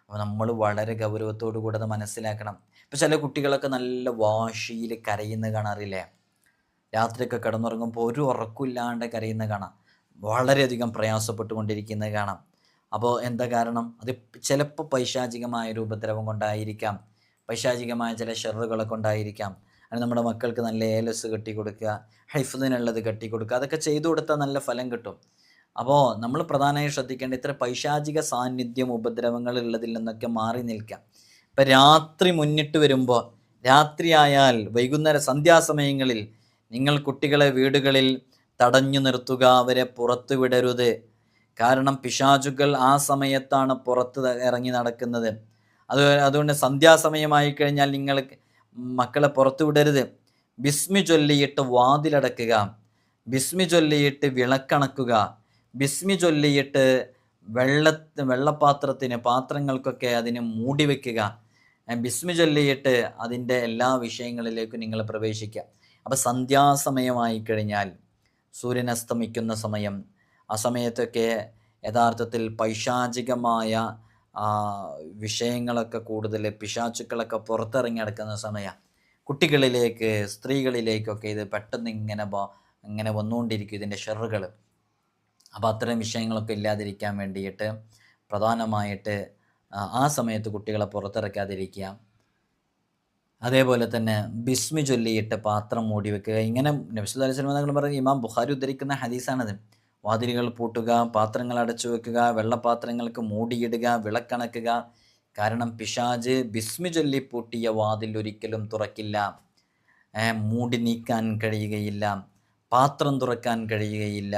അപ്പോൾ നമ്മൾ വളരെ ഗൗരവത്തോടു കൂടെ അത് മനസ്സിലാക്കണം. ഇപ്പോൾ ചില കുട്ടികളൊക്കെ നല്ല വാശിയിൽ കരയുന്ന കാണാറില്ലേ? രാത്രിയൊക്കെ കിടന്നുറങ്ങുമ്പോൾ ഒരു ഉറക്കമില്ലാണ്ട് കരയുന്ന കാണാം. വളരെയധികം പ്രയാസപ്പെട്ടുകൊണ്ടിരിക്കുന്നത് കാണാം. അപ്പോൾ എന്താ കാരണം? അത് ചിലപ്പോൾ പൈശാചികമായ ഒരു ഉപദ്രവം കൊണ്ടായിരിക്കാം, പൈശാചികമായ ചില ഷെറുകളെ കൊണ്ടായിരിക്കാം. അത് നമ്മുടെ മക്കൾക്ക് നല്ല ഏലസ് കെട്ടിക്കൊടുക്കുക, ഹൈഫ്ദിനുള്ളത് കെട്ടിക്കൊടുക്കുക, അതൊക്കെ ചെയ്തു കൊടുത്താൽ നല്ല ഫലം കിട്ടും. അപ്പോൾ നമ്മൾ പ്രധാനമായും ശ്രദ്ധിക്കേണ്ട ഇത്ര പൈശാചിക സാന്നിധ്യം ഉപദ്രവങ്ങൾ ഉള്ളതിൽ നിന്നൊക്കെ മാറി നിൽക്കാം. ഇപ്പം രാത്രി മുന്നിട്ട് വരുമ്പോൾ, രാത്രിയായാൽ വൈകുന്നേര സന്ധ്യാസമയങ്ങളിൽ നിങ്ങൾ കുട്ടികളെ വീടുകളിൽ തടഞ്ഞു നിർത്തുക, അവരെ പുറത്തു വിടരുത്. കാരണം പിശാചുകൾ ആ സമയത്താണ് പുറത്ത് ഇറങ്ങി നടക്കുന്നത്. അതുകൊണ്ട് സന്ധ്യാസമയമായി കഴിഞ്ഞാൽ നിങ്ങൾ മക്കളെ പുറത്തു വിടരുത്. ബിസ്മി ചൊല്ലിയിട്ട് വാതിലടക്കുക, ബിസ്മി ചൊല്ലിയിട്ട് വിളക്കണക്കുക, ബിസ്മി ചൊല്ലിയിട്ട് പാത്രങ്ങൾക്കൊക്കെ അതിന് മൂടി വയ്ക്കുക, ബിസ്മി ചൊല്ലിയിട്ട് അതിൻ്റെ എല്ലാ വിഷയങ്ങളിലേക്കും നിങ്ങൾ പ്രവേശിക്കുക. അപ്പോൾ സന്ധ്യാസമയമായി കഴിഞ്ഞാൽ, സൂര്യൻ അസ്തമിക്കുന്ന സമയം, ആ സമയത്തൊക്കെ യഥാർത്ഥത്തിൽ പൈശാചികമായ വിഷയങ്ങളൊക്കെ കൂടുതൽ പിശാചുക്കളൊക്കെ പുറത്തിറങ്ങി നടക്കുന്ന സമയമാണ്. കുട്ടികളിലേക്ക്, സ്ത്രീകളിലേക്കൊക്കെ ഇത് പെട്ടെന്ന് ഇങ്ങനെ വന്നുകൊണ്ടിരിക്കും ഇതിൻ്റെ ഷെറുകൾ. അപ്പോൾ അത്തരം വിഷയങ്ങളൊക്കെ ഇല്ലാതിരിക്കാൻ വേണ്ടിയിട്ട് പ്രധാനമായിട്ട് ആ സമയത്ത് കുട്ടികളെ പുറത്തിറക്കാതിരിക്കുക. അതേപോലെ തന്നെ ബിസ്മി ചൊല്ലിയിട്ട് പാത്രം മൂടി വെക്കുക. ഇങ്ങനെ നബി സല്ലല്ലാഹു അലൈഹി വസല്ലം തങ്ങൾ പറഞ്ഞ ഇമാം ബുഖാരി ഉദ്ധരിക്കുന്ന ഹദീസാണത്. വാതിലുകൾ പൂട്ടുക, പാത്രങ്ങൾ അടച്ചു വെക്കുക, വെള്ളപാത്രങ്ങൾക്ക് മൂടിയിടുക, വിളക്കണക്കുക. കാരണം പിശാച് ബിസ്മി ചൊല്ലി പൂട്ടിയ വാതിൽ ഒരിക്കലും തുറക്കില്ല, മൂടി നീക്കാൻ കഴിയുകയില്ല, പാത്രം തുറക്കാൻ കഴിയുകയില്ല.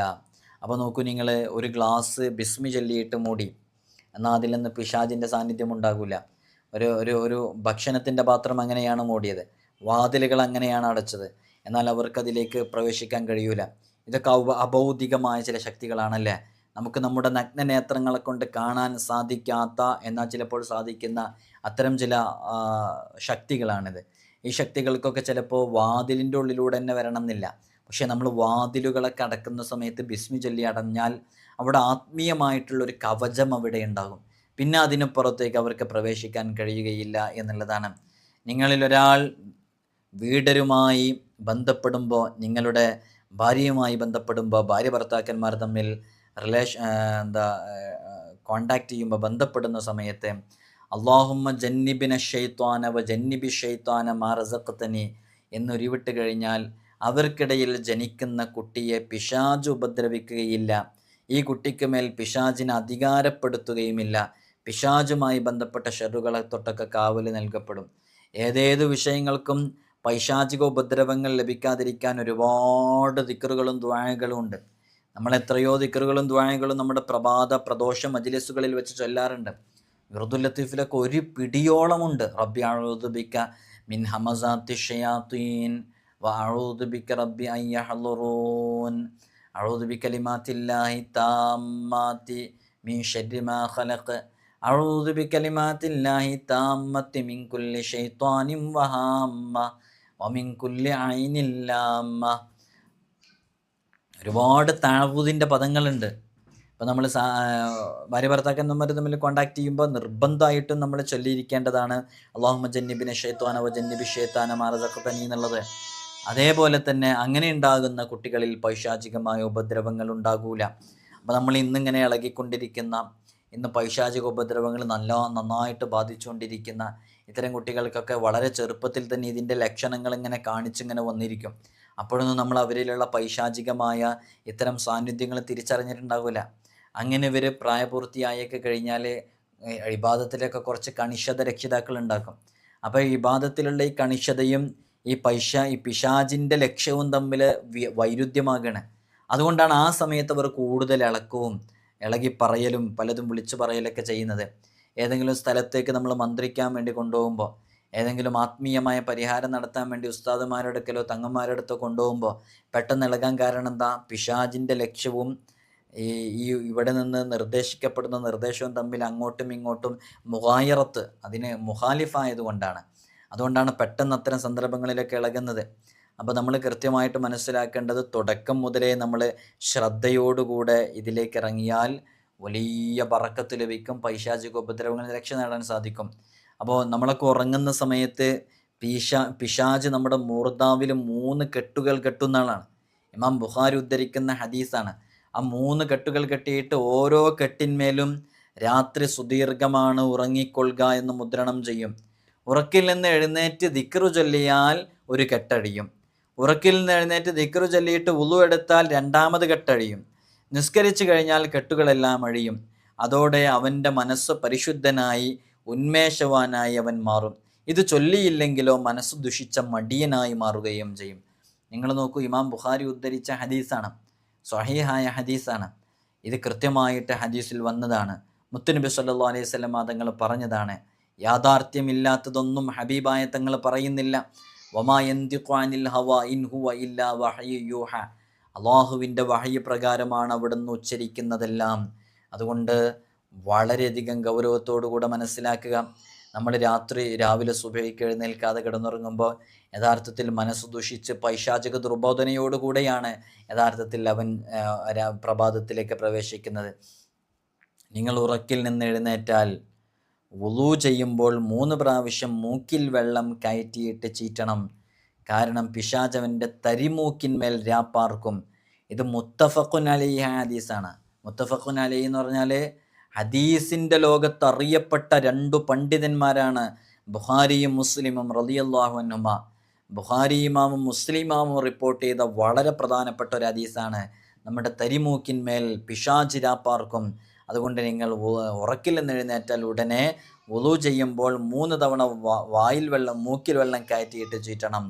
അപ്പോൾ നോക്കൂ നിങ്ങൾ, ഒരു ഗ്ലാസ് ബിസ്മി ചൊല്ലിയിട്ട് മൂടി, എന്നാൽ അതിൽ നിന്ന് പിശാചിൻ്റെ സാന്നിധ്യം ഉണ്ടാകില്ല. ഒരു ഭക്ഷണത്തിൻ്റെ പാത്രം അങ്ങനെയാണ് മൂടിയത്, വാതിലുകൾ അങ്ങനെയാണ് അടച്ചത്, എന്നാൽ അവർക്കതിലേക്ക് പ്രവേശിക്കാൻ കഴിയൂല. ഇതൊക്കെ അഭൗതികമായ ചില ശക്തികളാണല്ലേ, നമുക്ക് നമ്മുടെ നഗ്നനേത്രങ്ങളെ കൊണ്ട് കാണാൻ സാധിക്കാത്ത എന്നാൽ ചിലപ്പോൾ സാധിക്കുന്ന അത്തരം ചില ശക്തികളാണിത്. ഈ ശക്തികൾക്കൊക്കെ ചിലപ്പോൾ വാതിലിൻ്റെ ഉള്ളിലൂടെ തന്നെ വരണം എന്നില്ല. പക്ഷേ നമ്മൾ വാതിലുകളൊക്കെ അടക്കുന്ന സമയത്ത് ബിസ്മി ചൊല്ലി അടഞ്ഞാൽ അവിടെ ആത്മീയമായിട്ടുള്ളൊരു കവചം അവിടെ ഉണ്ടാകും. പിന്നെ അതിന് പുറത്തേക്ക് അവർക്ക് പ്രവേശിക്കാൻ കഴിയുകയില്ല എന്നുള്ളതാണ്. നിങ്ങളിലൊരാൾ വീടരുമായി ബന്ധപ്പെടുമ്പോൾ, നിങ്ങളുടെ ഭാര്യയുമായി ബന്ധപ്പെടുമ്പോൾ, ഭാര്യ ഭർത്താക്കന്മാർ തമ്മിൽ കോണ്ടാക്ട് ചെയ്യുമ്പോൾ, ബന്ധപ്പെടുന്ന സമയത്ത് അല്ലാഹുമ്മ ജന്നിബിന ഷൈത്വാന വ ജന്നിബി ഷൈത്വാന മാ റസഖ്തനി എന്നൊരുവിട്ട് കഴിഞ്ഞാൽ അവർക്കിടയിൽ ജനിക്കുന്ന കുട്ടിയെ പിശാച് ഉപദ്രവിക്കുകയില്ല, ഈ കുട്ടിക്ക് മേൽ പിശാചിനെ അധികാരപ്പെടുത്തുകയുമില്ല, പിശാചുമായി ബന്ധപ്പെട്ട ഷെറുകളെ തൊട്ടൊക്കെ കാവൽ നൽകപ്പെടും. ഏതേതു വിഷയങ്ങൾക്കും പൈശാചിക ഉപദ്രവങ്ങൾ ലഭിക്കാതിരിക്കാൻ ഒരുപാട് ദിക്റുകളും ദുആകളും ഉണ്ട്. നമ്മൾ എത്രയോ ദിക്റുകളും ദുആകളും നമ്മുടെ പ്രദോഷ മജ്ലിസുകളിൽ വെച്ച് ചൊല്ലാറുണ്ട്. വിർദുൽ ലത്തീഫിലൊക്കെ ഒരു പിടിയോളമുണ്ട്. റബ്ബി അഊദു ബിക മിൻ ഹമസാത്തി ഷയാത്തീൻ വ അഊദു ബിക റബ്ബി അൻ യഹ്ളുറൂൻ അഊദു ബികലിമാത്തില്ലാഹി താമ്മാതി മിൻ ശർരി മാ ഖലഖ് അഊദു ബികലിമാത്തില്ലാഹി താമ്മത്തി മിൻ കുല്ലി ശൈത്വാനിൻ വഹാമ്മ വമിൻ കുല്ലി ഐനിൻ ലാമ്മ. ഒരുപാട് തഅവൂദിൻ്റെ പദങ്ങളുണ്ട്. അപ്പോൾ നമ്മൾ ഭാര്യ ഭർത്താക്കന്മാർ തമ്മിൽ കോണ്ടാക്ട് ചെയ്യുമ്പോൾ നിർബന്ധമായിട്ടും നമ്മൾ ചൊല്ലിയിരിക്കേണ്ടതാണ് അല്ലാഹുമ്മ ജന്നിബിന ഷൈത്വാന വ ജന്നിബി ഷൈത്താന മാ റസഖ്തനി എന്നുള്ളത്. അതേപോലെ തന്നെ അങ്ങനെ ഉണ്ടാകുന്ന കുട്ടികളിൽ പൈശാചികമായ ഉപദ്രവങ്ങൾ ഉണ്ടാകൂല. അപ്പോൾ നമ്മൾ ഇന്നിങ്ങനെ ഇളകിക്കൊണ്ടിരിക്കുന്ന, ഇന്ന് പൈശാചിക ഉപദ്രവങ്ങൾ നന്നായിട്ട് ബാധിച്ചുകൊണ്ടിരിക്കുന്ന ഇത്തരം കുട്ടികൾക്കൊക്കെ വളരെ ചെറുപ്പത്തിൽ തന്നെ ഇതിൻ്റെ ലക്ഷണങ്ങൾ ഇങ്ങനെ കാണിച്ചിങ്ങനെ വന്നിരിക്കും. അപ്പോഴൊന്നും നമ്മൾ അവരിലുള്ള പൈശാചികമായ ഇത്തരം സാന്നിധ്യങ്ങൾ തിരിച്ചറിഞ്ഞിട്ടുണ്ടാവില്ല. അങ്ങനെ ഇവർ പ്രായപൂർത്തിയായൊക്കെ കഴിഞ്ഞാൽ ഇബാദത്തിലൊക്കെ കുറച്ച് കണിശത രക്ഷിതാക്കൾ ഉണ്ടാക്കും. അപ്പോൾ ഇബാദത്തിലുള്ള ഈ കണിശതയും ഈ പിശാചിൻ്റെ ലക്ഷ്യവും തമ്മിൽ വൈരുദ്ധ്യമാകണം. അതുകൊണ്ടാണ് ആ സമയത്ത് അവർ കൂടുതൽ ഇളകി പറയലും പലതും വിളിച്ചു പറയലൊക്കെ ചെയ്യുന്നത്. ഏതെങ്കിലും സ്ഥലത്തേക്ക് നമ്മൾ മന്ത്രിക്കാൻ വേണ്ടി കൊണ്ടുപോകുമ്പോൾ, ഏതെങ്കിലും ആത്മീയമായ പരിഹാരം നടത്താൻ വേണ്ടി ഉസ്താദുമാരുടെ അടുക്കലോ തങ്ങന്മാരുടെ അടുത്തോ കൊണ്ടുപോകുമ്പോൾ പെട്ടെന്ന് ഇളകാൻ കാരണം എന്താ? പിശാചിൻ്റെ ലക്ഷ്യവും ഈ ഇവിടെ നിന്ന് നിർദ്ദേശിക്കപ്പെടുന്ന നിർദ്ദേശവും തമ്മിൽ അങ്ങോട്ടും ഇങ്ങോട്ടും മുഗായിറത്ത്, അതിന് മുഖാലിഫായതുകൊണ്ടാണ്. അതുകൊണ്ടാണ് പെട്ടെന്ന് അത്തരം സന്ദർഭങ്ങളിലൊക്കെ ഇളകുന്നത്. അപ്പോൾ നമ്മൾ കൃത്യമായിട്ട് മനസ്സിലാക്കേണ്ടത്, തുടക്കം മുതലേ നമ്മൾ ശ്രദ്ധയോടുകൂടെ ഇതിലേക്ക് ഇറങ്ങിയാൽ വലിയ ബറക്കത്ത് ലഭിക്കും, പൈശാചിക ഉപദ്രവങ്ങളിൽ രക്ഷ നേടാൻ സാധിക്കും. അപ്പോൾ നമ്മളൊക്കെ ഉറങ്ങുന്ന സമയത്ത് പിശാച് നമ്മുടെ മൂർദാവിൽ 3 കെട്ടുകൾ കെട്ടുന്നതാണ്. ഇമാം ബുഖാരി ഉദ്ധരിക്കുന്ന ഹദീസാണ്. ആ 3 കെട്ടുകൾ കെട്ടിയിട്ട് ഓരോ കെട്ടിന്മേലും രാത്രി സുദീർഘമാണ് ഉറങ്ങിക്കൊള്ളുക എന്ന് മുദ്രണം ചെയ്യും. ഉറക്കിൽ നിന്ന് എഴുന്നേറ്റ് ദിക്റ് ചൊല്ലിയാൽ ഒരു കെട്ടഴിയും. ഉറക്കിൽ നിന്ന് എഴുന്നേറ്റ് ദിക്റ് ചൊല്ലിയിട്ട് വുളു എടുത്താൽ 2ാമത് കെട്ടഴിയും. നിസ്കരിച്ചു കഴിഞ്ഞാൽ കെട്ടുകളെല്ലാം അഴിയും. അതോടെ അവൻ്റെ മനസ്സ് പരിശുദ്ധനായി ഉന്മേഷവാനായി അവൻ മാറും. ഇത് ചൊല്ലിയില്ലെങ്കിലോ മനസ്സ് ദുഷിച്ച മടിയനായി മാറുകയും ചെയ്യും. നിങ്ങൾ നോക്കൂ, ഇമാം ബുഖാരി ഉദ്ധരിച്ച ഹദീസാണ്, സ്വഹീഹായ ഹദീസാണ്. ഇത് കൃത്യമായിട്ട് ഹദീസിൽ വന്നതാണ്. മുത്തുനബി സല്ലല്ലാഹു അലൈഹി വസല്ലം തങ്ങൾ പറഞ്ഞതാണ്. യാഥാർത്ഥ്യമില്ലാത്തതൊന്നും ഹബീബായ തങ്ങൾ പറയുന്നില്ല. വമാ യന്തിഖു അനിൽ ഹവാ ഇൻ ഹുവ ഇല്ലാ വഹ്യു യൂഹ. അള്ളാഹുവിൻ്റെ വഹ്യ് പ്രകാരമാണ് അവിടുന്ന് ഉച്ചരിക്കുന്നതെല്ലാം. അതുകൊണ്ട് വളരെയധികം ഗൗരവത്തോടുകൂടെ മനസ്സിലാക്കുക. നമ്മൾ രാവിലെ സുബഹിക്ക് എഴുന്നേൽക്കാതെ കിടന്നുറങ്ങുമ്പോൾ യഥാർത്ഥത്തിൽ മനസ്സ് ദുഷിച്ച് പൈശാചിക ദുർബോധനയോടുകൂടെയാണ് യഥാർത്ഥത്തിൽ അവൻ പ്രഭാതത്തിലേക്ക് പ്രവേശിക്കുന്നത്. നിങ്ങൾ ഉറക്കിൽ നിന്ന് എഴുന്നേറ്റാൽ വുളൂ ചെയ്യുമ്പോൾ 3 പ്രാവശ്യം മൂക്കിൽ വെള്ളം കയറ്റിയിട്ട് ചീറ്റണം. കാരണം പിശാചവൻ്റെ തരിമൂക്കിന്മേൽ രാപ്പാർക്കും. ഇത് മുത്തഫഖുൻ അലൈഹി ഹദീസാണ്. മുത്തഫഖുൻ അലൈഹി എന്ന് പറഞ്ഞാൽ ഹദീസിൻ്റെ ലോകത്ത് അറിയപ്പെട്ട 2 പണ്ഡിതന്മാരാണ് ബുഖാരിയും മുസ്ലിമും റളിയല്ലാഹു അൻഹുമാ. ബുഖാരി ഇമാമും മുസ്ലിം ഇമാമും റിപ്പോർട്ട് ചെയ്ത വളരെ പ്രധാനപ്പെട്ട ഒരു ഹദീസാണ്. നമ്മുടെ തരിമൂക്കിന്മേൽ പിശാച് രാപ്പാർക്കും. അതുകൊണ്ട് നിങ്ങൾ ഉറക്കിൽ നിന്ന് എഴുന്നേറ്റാൽ ഉടനെ വുളൂ ചെയ്യുമ്പോൾ 3 തവണ വായിൽ വെള്ളം മൂക്കിൽ വെള്ളം കയറ്റിയിട്ട് ചീറ്റണം.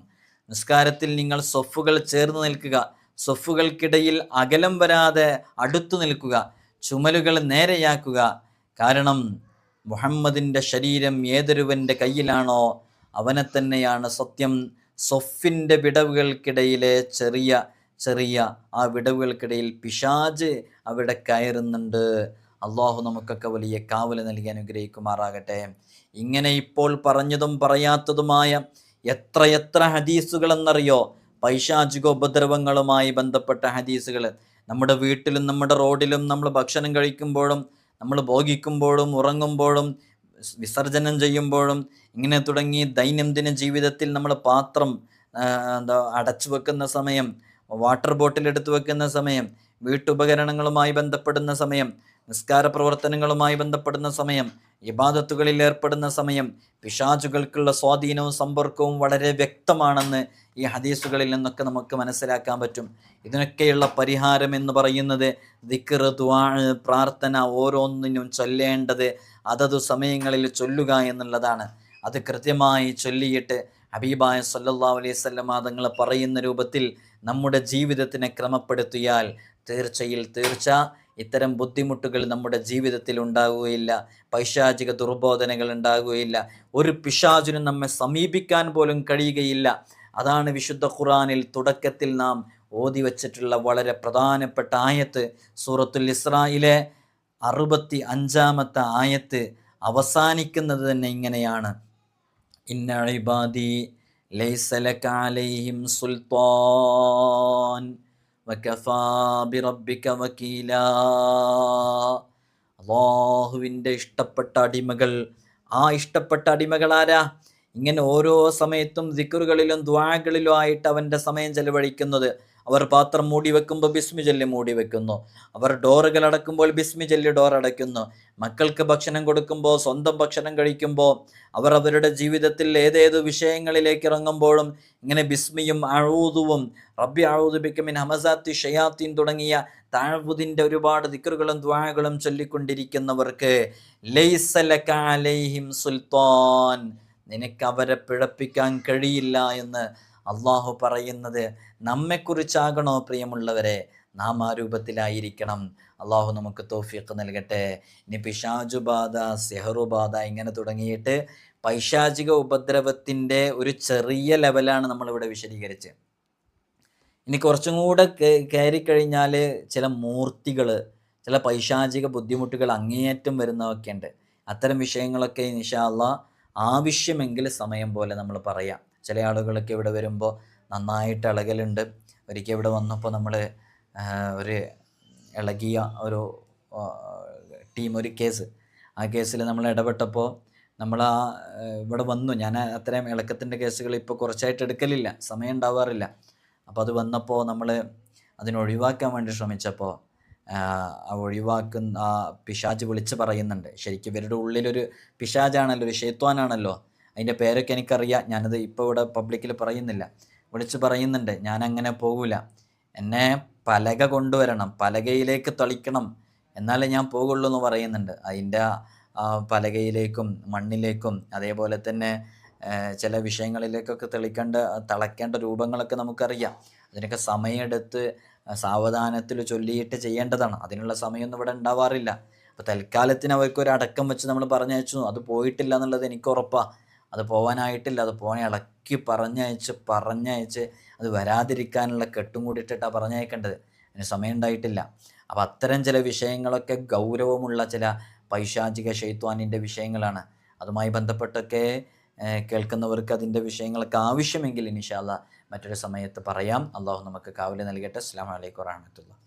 നിസ്കാരത്തിൽ നിങ്ങൾ സ്വഫുകൾ ചേർന്ന് നിൽക്കുക. സ്വഫുകൾക്കിടയിൽ അകലം വരാതെ അടുത്തു നിൽക്കുക. ചുമലുകൾ നേരെയാക്കുക. കാരണം മുഹമ്മദിൻ്റെ ശരീരം ഏതൊരുവൻ്റെ കയ്യിലാണോ അവനെ തന്നെയാണ് സത്യം. സ്വഫിൻ്റെ വിടവുകൾക്കിടയിലെ ചെറിയ ആ വിടവുകൾക്കിടയിൽ പിശാച് അവിടെ കയറുന്നുണ്ട്. അള്ളാഹു നമുക്കൊക്കെ വലിയ കാവല് നൽകി അനുഗ്രഹിക്കുമാറാകട്ടെ. ഇങ്ങനെ ഇപ്പോൾ പറഞ്ഞതും പറയാത്തതുമായ എത്ര ഹദീസുകളെന്നറിയോ? പൈശാചിക ഉപദ്രവങ്ങളുമായി ബന്ധപ്പെട്ട ഹദീസുകൾ. നമ്മുടെ വീട്ടിലും നമ്മുടെ റോഡിലും നമ്മൾ ഭക്ഷണം കഴിക്കുമ്പോഴും നമ്മൾ ഭോഗിക്കുമ്പോഴും ഉറങ്ങുമ്പോഴും വിസർജനം ചെയ്യുമ്പോഴും ഇങ്ങനെ തുടങ്ങി ദൈനംദിന ജീവിതത്തിൽ നമ്മൾ പാത്രം അടച്ചു വെക്കുന്ന സമയം, വാട്ടർ ബോട്ടിൽ എടുത്തു വെക്കുന്ന സമയം, വീട്ടുപകരണങ്ങളുമായി ബന്ധപ്പെടുന്ന സമയം, നിസ്കാര പ്രവർത്തനങ്ങളുമായി ബന്ധപ്പെടുന്ന സമയം, ഇബാദത്തുകളിൽ ഏർപ്പെടുന്ന സമയം പിശാചുകൾക്കുള്ള സ്വാധീനവും സമ്പർക്കവും വളരെ വ്യക്തമാണെന്ന് ഈ ഹദീസുകളിൽ നിന്നൊക്കെ നമുക്ക് മനസ്സിലാക്കാൻ പറ്റും. ഇതിനൊക്കെയുള്ള പരിഹാരം എന്ന് പറയുന്നത് ദിക്ർ, ദുആ, പ്രാർത്ഥന ഓരോന്നിനും ചൊല്ലേണ്ടത് അതതു സമയങ്ങളിൽ ചൊല്ലുക എന്നുള്ളതാണ്. അത് കൃത്യമായി ചൊല്ലിയിട്ട് ഹബീബായ സല്ലല്ലാഹു അലൈഹി വസല്ലമ തങ്ങൾ പറയുന്ന രൂപത്തിൽ നമ്മുടെ ജീവിതത്തിനെ ക്രമപ്പെടുത്തിയാൽ തീർച്ച ഇത്തരം ബുദ്ധിമുട്ടുകൾ നമ്മുടെ ജീവിതത്തിൽ ഉണ്ടാകുകയില്ല. പൈശാചിക ദുർബോധനകൾ ഉണ്ടാകുകയില്ല. ഒരു പിശാചിനും നമ്മെ സമീപിക്കാൻ പോലും കഴിയുകയില്ല. അതാണ് വിശുദ്ധ ഖുർആനിൽ തുടക്കത്തിൽ നാം ഓതി വച്ചിട്ടുള്ള വളരെ പ്രധാനപ്പെട്ട ആയത്ത്. സൂറത്തുൽ ഇസ്രായിലെ 65-ാമത്തെ ആയത്ത് അവസാനിക്കുന്നത് തന്നെ ഇങ്ങനെയാണ്: ഇന്ന ഇബാദി ലൈസ ലക അലൈഹിം സുൽത്താൻ വകഫാ ബിറബ്ബിക വകീലാ. അല്ലാഹുവിൻ്റെ ഇഷ്ടപ്പെട്ട അടിമകൾ. ആ ഇഷ്ടപ്പെട്ട അടിമകൾ ആരാ? ഇങ്ങനെ ഓരോ സമയത്തും ദിക്റുകളിലും ദുആകളിലും ആയിട്ട് അവൻ്റെ സമയം ചെലവഴിക്കുന്നത്. അവർ പാത്രം മൂടി വെക്കുമ്പോൾ ബിസ്മി ചൊല്ലി മൂടി വെക്കുന്നു. അവർ ഡോറുകൾ അടക്കുമ്പോൾ ബിസ്മി ചൊല്ലി ഡോർ അടയ്ക്കുന്നു. മക്കൾക്ക് ഭക്ഷണം കൊടുക്കുമ്പോൾ, സ്വന്തം ഭക്ഷണം കഴിക്കുമ്പോൾ, അവർ അവരുടെ ജീവിതത്തിൽ ഏതേത് വിഷയങ്ങളിലേക്ക് ഇറങ്ങുമ്പോഴും ഇങ്ങനെ ബിസ്മിയും അഊദുവും റബ്ബി അഊദു ബിക മിൻ ഹമസാത്തി ഷയാത്തീൻ തുടങ്ങിയ തഅവ്വുദിൻ്റെ ഒരുപാട് ദിക്റുകളും ദുആകളും ചൊല്ലിക്കൊണ്ടിരിക്കുന്നവർക്ക് ലൈസ ലക അലൈഹിം സുൽത്താൻ, നിനക്ക് അവരെ പിഴപ്പിക്കാൻ കഴിയില്ല എന്ന് അള്ളാഹു പറയുന്നത് നമ്മെക്കുറിച്ചാകണോ പ്രിയമുള്ളവരെ? നാം ആ രൂപത്തിലായിരിക്കണം. അള്ളാഹു നമുക്ക് തൗഫീഖ് നൽകട്ടെ. ഇനി പിശാചുബാധ, സെഹറുബാധ ഇങ്ങനെ തുടങ്ങിയിട്ട് പൈശാചിക ഉപദ്രവത്തിൻ്റെ ഒരു ചെറിയ ലെവലാണ് നമ്മളിവിടെ വിശദീകരിച്ച്. ഇനി കുറച്ചും കൂടെ കയറിക്കഴിഞ്ഞാൽ ചില മൂർത്തികൾ, ചില പൈശാചിക ബുദ്ധിമുട്ടുകൾ അങ്ങേയറ്റം വരുന്നതൊക്കെ ഉണ്ട്. അത്തരം വിഷയങ്ങളൊക്കെ ഇൻഷാ അല്ലാഹ് ആവശ്യമെങ്കിൽ സമയം പോലെ നമ്മൾ പറയാം. ചില ആളുകളൊക്കെ ഇവിടെ വരുമ്പോൾ നന്നായിട്ട് ഇളകലുണ്ട്. ഒരിക്കൽ ഇവിടെ വന്നപ്പോൾ നമ്മൾ ഒരു ഇളകിയ ഒരു ടീം, ഒരു കേസ്, ആ കേസിൽ നമ്മൾ ഇടപെട്ടപ്പോൾ നമ്മൾ ഇവിടെ വന്നു. ഞാൻ അത്രയും ഇളക്കത്തിൻ്റെ കേസുകൾ ഇപ്പോൾ കുറച്ചായിട്ട് എടുക്കലില്ല, സമയം ഉണ്ടാവാറില്ല. അപ്പോൾ അത് വന്നപ്പോൾ നമ്മൾ അതിനൊഴിവാക്കാൻ വേണ്ടി ശ്രമിച്ചപ്പോൾ ഒഴിവാക്കുന്ന പിശാച് വിളിച്ച് പറയുന്നുണ്ട്. ശരിക്കും ഇവരുടെ ഉള്ളിലൊരു പിശാചാണല്ലോ, ഒരു ശൈത്വാനാണല്ലോ. അതിൻ്റെ പേരൊക്കെ എനിക്കറിയാം, ഞാനത് ഇപ്പോൾ ഇവിടെ പബ്ലിക്കിൽ പറയുന്നില്ല. വിളിച്ച് പറയുന്നുണ്ട്, ഞാനങ്ങനെ പോകില്ല, എന്നെ പലക കൊണ്ടുവരണം, പലകയിലേക്ക് തളിക്കണം, എന്നാലേ ഞാൻ പോകുള്ളൂ എന്ന് പറയുന്നുണ്ട്. അതിൻ്റെ പലകയിലേക്കും മണ്ണിലേക്കും അതേപോലെ തന്നെ ചില വിഷയങ്ങളിലേക്കൊക്കെ തിളയ്ക്കേണ്ട രൂപങ്ങളൊക്കെ നമുക്കറിയാം. അതിനൊക്കെ സമയമെടുത്ത് സാവധാനത്തിൽ ചൊല്ലിയിട്ട് ചെയ്യേണ്ടതാണ്. അതിനുള്ള സമയമൊന്നും ഇവിടെ ഉണ്ടാവാറില്ല. അപ്പോൾ തൽക്കാലത്തിന് അവർക്കൊരു അടക്കം വെച്ച് നമ്മൾ പറഞ്ഞയച്ചു. അത് പോയിട്ടില്ല എന്നുള്ളത് എനിക്ക് ഉറപ്പാണ്. അത് പോകാനായിട്ടില്ല. അത് ഇളക്കി പറഞ്ഞയച്ച് അത് വരാതിരിക്കാനുള്ള കെട്ടും കൂടിയിട്ടാണ് പറഞ്ഞയക്കേണ്ടത്. അതിന് സമയം ഉണ്ടായിട്ടില്ല. അപ്പോൾ അത്തരം ചില വിഷയങ്ങളൊക്കെ ഗൗരവമുള്ള ചില പൈശാചിക ശൈത്വാനിൻ്റെ വിഷയങ്ങളാണ്. അതുമായി ബന്ധപ്പെട്ടൊക്കെ കേൾക്കുന്നവർക്ക് അതിൻ്റെ വിഷയങ്ങളൊക്കെ ആവശ്യമെങ്കിൽ ഇൻഷാ അല്ലാഹ് മറ്റൊരു സമയത്ത് പറയാം. അള്ളാഹു നമുക്ക് കാവല് നൽകട്ടെ. അസ്സലാമു അലൈക്കും വറഹ്മത്തുള്ളാഹി.